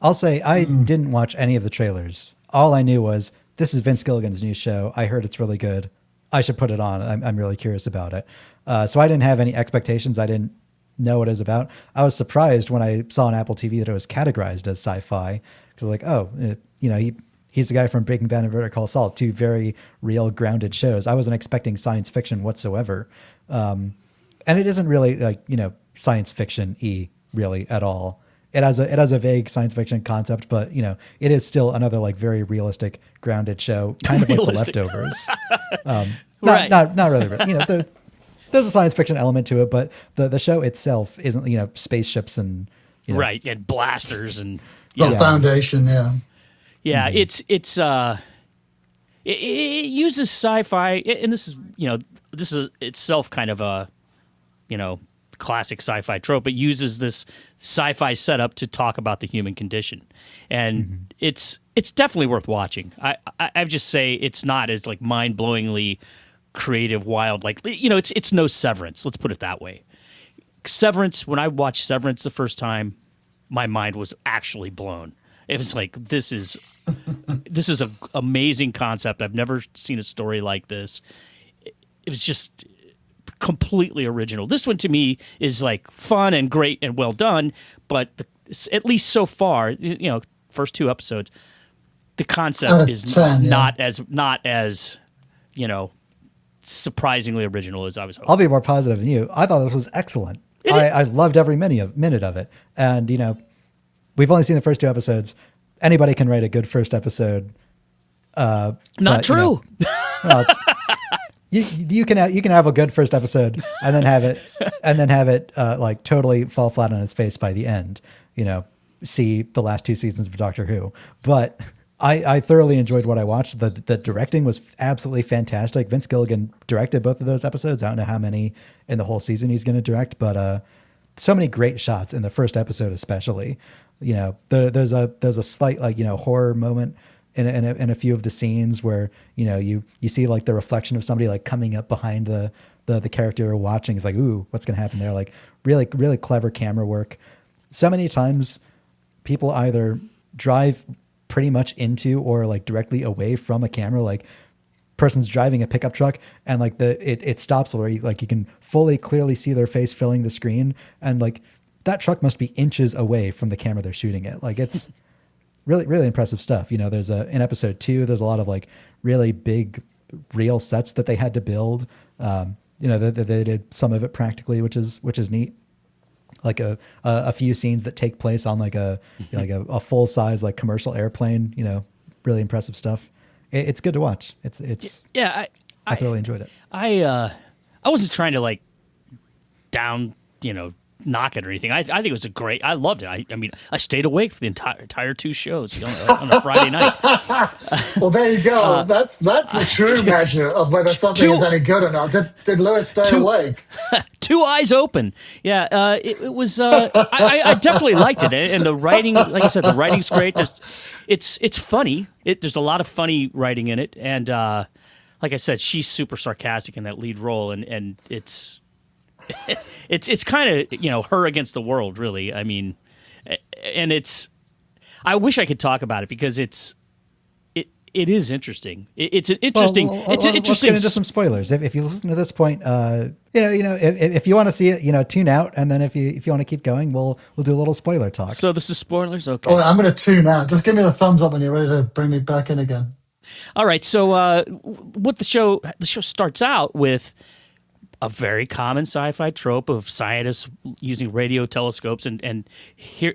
I'll say I didn't watch any of the trailers. All I knew was this is Vince Gilligan's new show. I heard it's really good. I should put it on. I'm really curious about it. So I didn't have any expectations. I didn't know what it was about. I was surprised when I saw on Apple TV that it was categorized as sci-fi, because like, he's the guy from Breaking Bad and Better Call Saul, two very real grounded shows. I wasn't expecting science fiction whatsoever. And it isn't really like, science fiction-y really at all. It has a vague science fiction concept, but it is still another like very realistic, grounded show, kind of like The Leftovers. Not really. There's a science fiction element to it, but the show itself isn't spaceships and right, and blasters and the foundation. Yeah, mm-hmm. It uses sci-fi, and this is itself kind of a classic sci-fi trope. It uses this sci-fi setup to talk about the human condition, and it's definitely worth watching. I just say it's not as like mind-blowingly creative, wild. Like, you know, it's no Severance. Let's put it that way. Severance. When I watched Severance the first time, my mind was actually blown. It was like, this is an amazing concept. I've never seen a story like this. It was just completely original. This one to me is like fun and great and well done, but at least so far, you know, first 2 episodes, the concept is 10, not as you know, surprisingly original as I was hoping. I'll be more positive than you. I thought this was excellent. I loved every minute of it. And, you know, we've only seen the first 2 episodes. Anybody can write a good first episode. Not true. You know, well, you can have a good first episode and then have it like totally fall flat on its face by the end. You know, see the last 2 seasons of Doctor Who. But I thoroughly enjoyed what I watched. The directing was absolutely fantastic. Vince Gilligan directed both of those episodes. I don't know how many in the whole season he's going to direct, but so many great shots in the first episode, especially. You know, there's a slight, like, you know, horror moment in a few of the scenes where, you know, you see like the reflection of somebody like coming up behind the character you're watching. It's like, ooh, what's going to happen there? Like really, really clever camera work. So many times people either drive pretty much into or like directly away from a camera, like person's driving a pickup truck and like it stops where you can fully clearly see their face filling the screen, and like that truck must be inches away from the camera they're shooting at. Like it's really, really impressive stuff. You know, there's in episode 2, there's a lot of like really big real sets that they had to build. You know, they did some of it practically, which is neat. Like a few scenes that take place on like a full size like commercial airplane. You know, really impressive stuff. It's good to watch. It's yeah. I thoroughly enjoyed it. I wasn't trying to like knock it or anything. I think it was I loved it. I mean, I stayed awake for the entire 2 shows on a Friday night. Well, there you go. That's the true measure of whether something is any good or not. Did Lewis stay awake? 2 eyes open. Yeah, it was. I definitely liked it, and the writing, like I said, the writing's great. It's funny. There's a lot of funny writing in it, and like I said, she's super sarcastic in that lead role, and it's kind of, you know, her against the world, really. I mean, and I wish I could talk about it because it is interesting. It's an interesting. It's an interesting. Let's get into some spoilers. If you listen to this point, if you want to see it, you know, tune out, and then if you want to keep going, we'll do a little spoiler talk. So this is spoilers, okay? Oh, I'm going to tune out. Just give me the thumbs up when you're ready to bring me back in again. All right. So what the show starts out with. A very common sci-fi trope of scientists using radio telescopes and here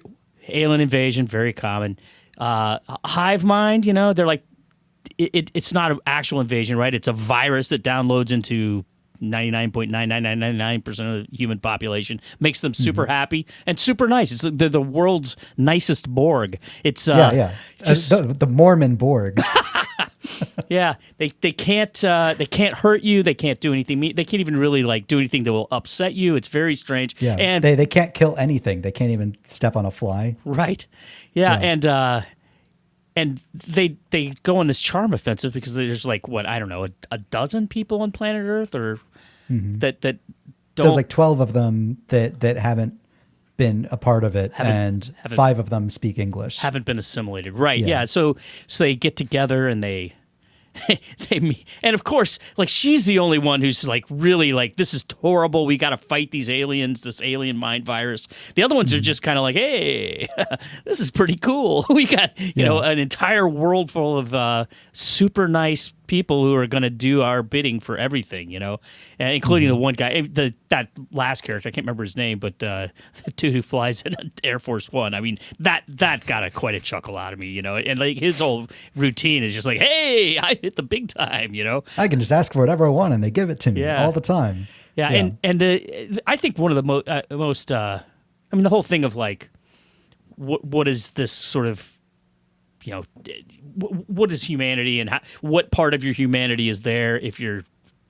alien invasion, very common. Hive mind, you know, they're like it's not an actual invasion, right? It's a virus that downloads into 99.99999% of the human population, makes them super happy and super nice. They're the world's nicest Borg. It's the Mormon Borgs. Yeah, they can't hurt you. They can't do anything. They can't even really like do anything that will upset you. It's very strange. Yeah, and they can't kill anything. They can't even step on a fly. Right. Yeah. And they go on this charm offensive because there's like I don't know, a dozen people on planet Earth or that don't. There's like 12 of them that haven't been a part of it, and 5 of them speak English. Haven't been assimilated. Right. Yeah. So they get together and they meet. And of course, like she's the only one who's like really like, this is horrible. We got to fight these aliens, this alien mind virus. The other ones are just kind of like, hey, this is pretty cool. We got, you know, an entire world full of super nice people who are going to do our bidding for everything, you know, and including the one guy, that last character, I can't remember his name, but the dude who flies in Air Force One. I mean, that got quite a chuckle out of me, you know, and like his whole routine is just like, hey, I hit the big time, you know. I can just ask for whatever I want and they give it to me all the time. Yeah. And I think one of the most, I mean, the whole thing of like, what is this sort of, you know, what is humanity and what part of your humanity is there if you're,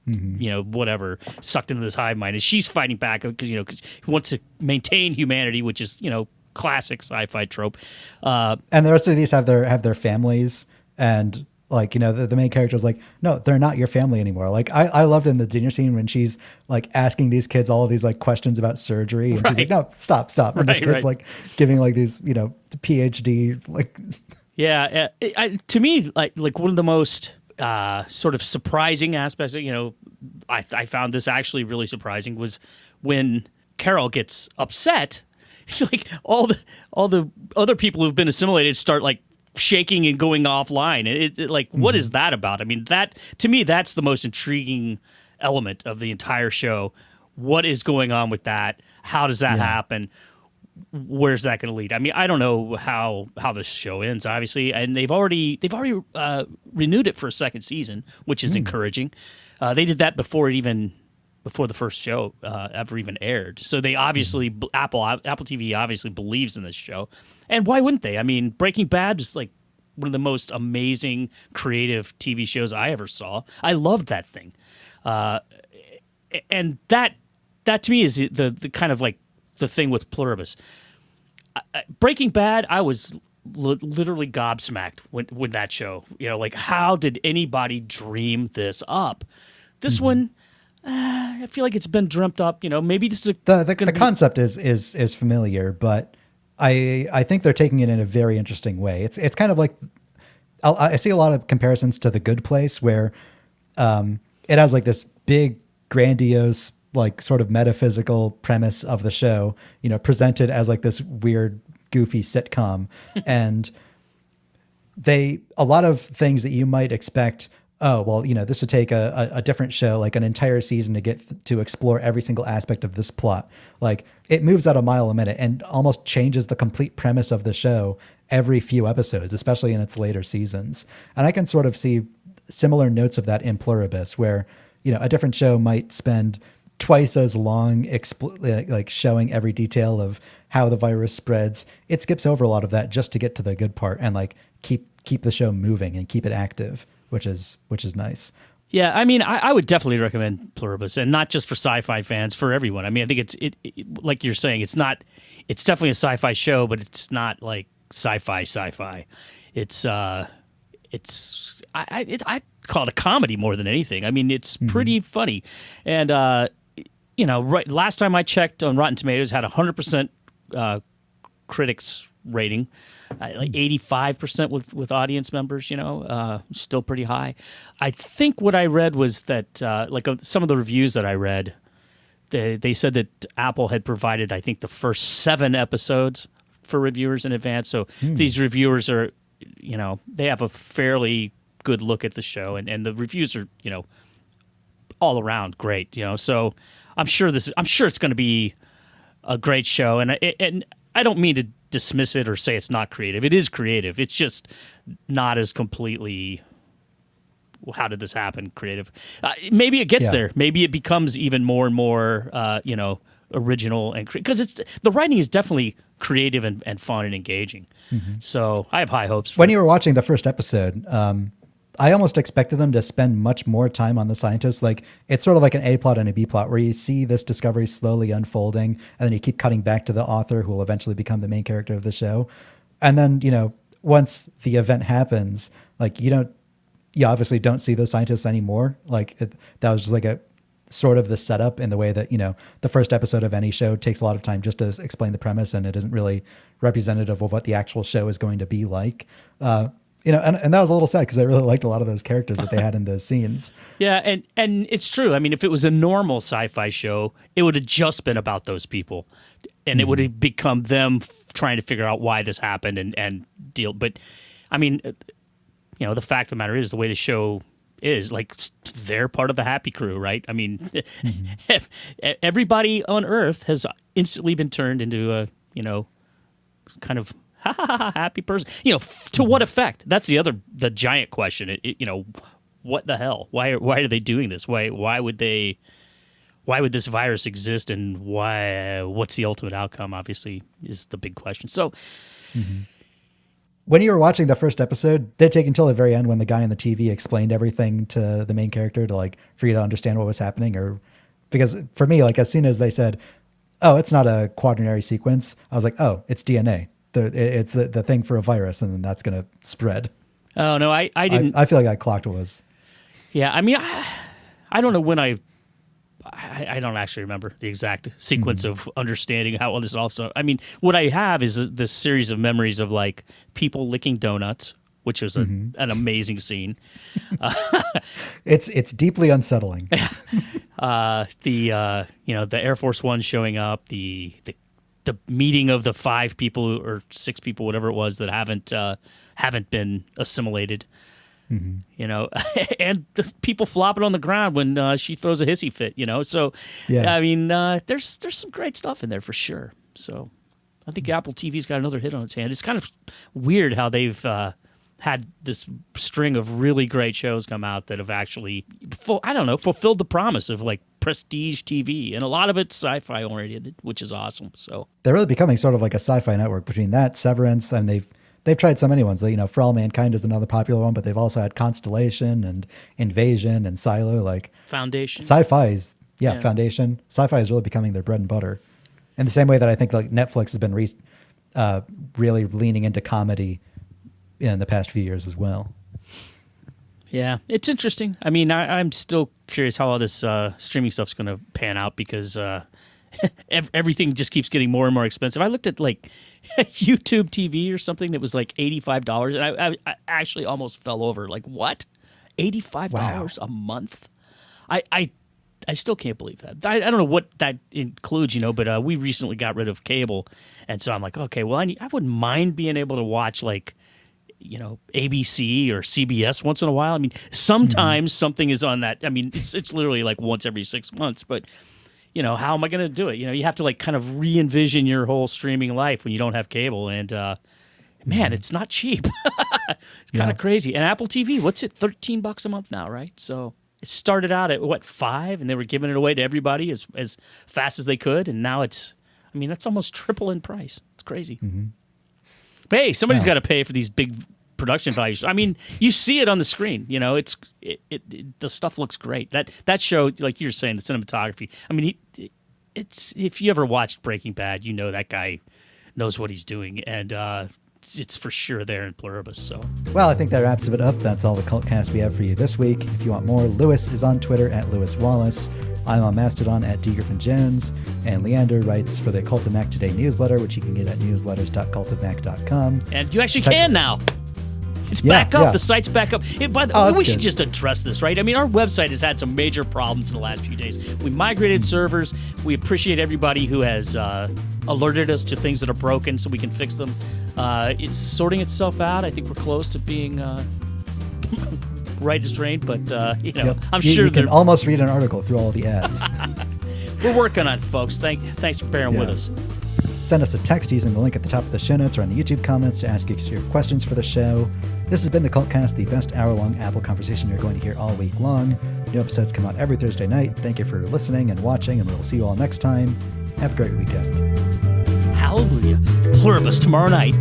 you know, whatever, sucked into this hive mind? And she's fighting back because, you know, cause she wants to maintain humanity, which is, you know, classic sci-fi trope. And the rest of these have their families, and like, you know, the main character is like, no, they're not your family anymore. Like I loved in the dinner scene when she's like asking these kids all of these like questions about surgery, and she's like, no, stop. And this kid's like giving like these, you know, PhD like. Yeah, to me, like one of the most sort of surprising aspects, you know, I found this actually really surprising was when Carol gets upset, like all the other people who've been assimilated start like shaking and going offline. It like, what is that about? I mean, that to me, that's the most intriguing element of the entire show. What is going on with that? How does that happen? Where's that going to lead? I mean, I don't know how this show ends, obviously, and they've already renewed it for a second season, which is encouraging. They did that before the first show ever even aired. So they obviously Apple TV obviously believes in this show, and why wouldn't they? I mean, Breaking Bad is like one of the most amazing creative TV shows I ever saw. I loved that thing, and that to me is the kind of like the thing with Pluribus. Breaking Bad, I was literally gobsmacked when that show, you know, like how did anybody dream this up? This one, I feel like it's been dreamt up. You know, maybe this is the concept is familiar, but I think they're taking it in a very interesting way. It's kind of like I see a lot of comparisons to The Good Place, where it has like this big grandiose, like sort of metaphysical premise of the show, you know, presented as like this weird, goofy sitcom. And a lot of things that you might expect, oh, well, you know, this would take a different show, like an entire season to get to explore every single aspect of this plot. Like it moves at a mile a minute and almost changes the complete premise of the show every few episodes, especially in its later seasons. And I can sort of see similar notes of that in Pluribus, where, you know, a different show might spend twice as long like showing every detail of how the virus spreads. It skips over a lot of that just to get to the good part and like keep the show moving and keep it active, which is nice. Yeah, I mean, I would definitely recommend Pluribus, and not just for sci-fi fans, for everyone. I mean, I think it like you're saying, it's definitely a sci-fi show, but it's not like sci-fi. It's I call it a comedy more than anything. I mean, it's pretty funny, and you know, right. Last time I checked on Rotten Tomatoes, had 100% critics rating, like 85% with audience members. You know, still pretty high. I think what I read was that some of the reviews that I read, they said that Apple had provided, I think, the first 7 episodes for reviewers in advance. So these reviewers are, you know, they have a fairly good look at the show, and the reviews are, you know, all around great. You know, so I'm sure it's going to be a great show, and I don't mean to dismiss it or say it's not creative. It is creative. It's just not as completely, how did this happen, creative. Maybe it gets there. Maybe it becomes even more and more, you know, original, and because the writing is definitely creative and fun and engaging. So I have high hopes for when you were watching the first episode. I almost expected them to spend much more time on the scientists. Like it's sort of like an A plot and a B plot where you see this discovery slowly unfolding, and then you keep cutting back to the author who will eventually become the main character of the show. And then, you know, once the event happens, like you obviously don't see those scientists anymore. Like that was just like a sort of the setup, in the way that, you know, the first episode of any show takes a lot of time just to explain the premise, and it isn't really representative of what the actual show is going to be like. You know, and that was a little sad because I really liked a lot of those characters that they had in those scenes. Yeah, and it's true. I mean, if it was a normal sci-fi show, it would have just been about those people, and it would have become them trying to figure out why this happened and deal. But, I mean, you know, the fact of the matter is, the way the show is, like, they're part of the happy crew, right? I mean, everybody on Earth has instantly been turned into a, you know, kind of happy person, you know, to what effect? That's the giant question. You know, what the hell? Why are they doing this? Why would this virus exist, and what's the ultimate outcome? Obviously, is the big question. So, when you were watching the first episode, did it take until the very end when the guy on the TV explained everything to the main character for you to understand what was happening? Or because for me, like as soon as they said, oh, it's not a quaternary sequence. I was like, oh, it's DNA. It's the thing for a virus, and then that's going to spread. Oh no, I didn't. I feel like I clocked what was. Yeah, I mean, I don't know when I don't actually remember the exact sequence of understanding how all this also. I mean, what I have is this series of memories of like people licking donuts, which was an amazing scene. It's deeply unsettling. The Air Force One showing up, the meeting of the 5 people or 6 people, whatever it was, that haven't been assimilated. You know, and the people flopping on the ground when she throws a hissy fit. You know, so Yeah. I mean, there's some great stuff in there for sure. So I think Apple TV's got another hit on its hand. It's kind of weird how they've had this string of really great shows come out that have actually, fulfilled the promise of like prestige TV, and a lot of it's sci-fi oriented, which is awesome. So They're really becoming sort of like a sci-fi network between that, Severance, and they've tried so many ones. You know, For All Mankind is another popular one, but they've also had Constellation and Invasion and Silo. Like Foundation, sci-fi is Foundation. Sci-fi is really becoming their bread and butter. In the same way that I think like Netflix has been really leaning into comedy in the past few years as well. Yeah, it's interesting. I mean, I'm still curious how all this streaming stuff's going to pan out because everything just keeps getting more and more expensive. I looked at like YouTube TV or something that was like $85, and I actually almost fell over. Like, what? $85 a month? I still can't believe that. I don't know what that includes, you know, but we recently got rid of cable, and so I'm like, okay, well, I wouldn't mind being able to watch like, you know, ABC or CBS once in a while. I mean, sometimes something is on that. I mean, it's literally like once every 6 months, but you know, how am I going to do it? You know, you have to like kind of re-envision your whole streaming life when you don't have cable, and man, it's not cheap. It's kind of crazy. And Apple TV, what's it? $13 a month now, right? So it started out at what, $5, and they were giving it away to everybody as fast as they could, and now it's, I mean, that's almost triple in price. It's crazy. But hey, somebody's got to pay for these big production values. I mean, you see it on the screen. You know, the stuff looks great. That show, like you were saying, the cinematography. I mean, it's if you ever watched Breaking Bad, you know that guy knows what he's doing, and it's for sure there in Pluribus. So, well, I think that wraps it up. That's all the CultCast we have for you this week. If you want more, Lewis is on Twitter at Lewis Wallace. I'm on Mastodon at dgriffinjones, and Leander writes for the Cult of Mac Today newsletter, which you can get at newsletters.cultofmac.com. And you actually can now. It's back up. Yeah. The site's back up. We should just address this, right? I mean, our website has had some major problems in the last few days. We migrated servers. We appreciate everybody who has alerted us to things that are broken so we can fix them. It's sorting itself out. I think we're close to being right as rain, but I'm sure you can almost read an article through all the ads. We're working on it, folks. Thanks for bearing with us. Send us a text using the link at the top of the show notes or on the YouTube comments to ask us your questions for the show. This has been the CultCast, the best hour-long Apple conversation you're going to hear all week long. New episodes come out every Thursday night. Thank you for listening and watching, and we'll see you all next time. Have a great weekend. Hallelujah. Pluribus tomorrow night.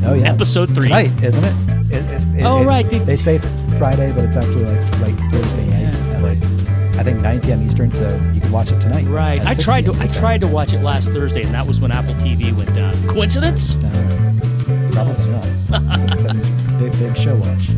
Oh, yeah. Episode 3. Tonight, isn't it? Right. They say Friday, but it's actually like Thursday night at like, I think 9 p.m. Eastern, so you can watch it tonight. Right. I tried to watch it last Thursday, and that was when Apple TV went down. Coincidence? Probably not. It's a big show watch.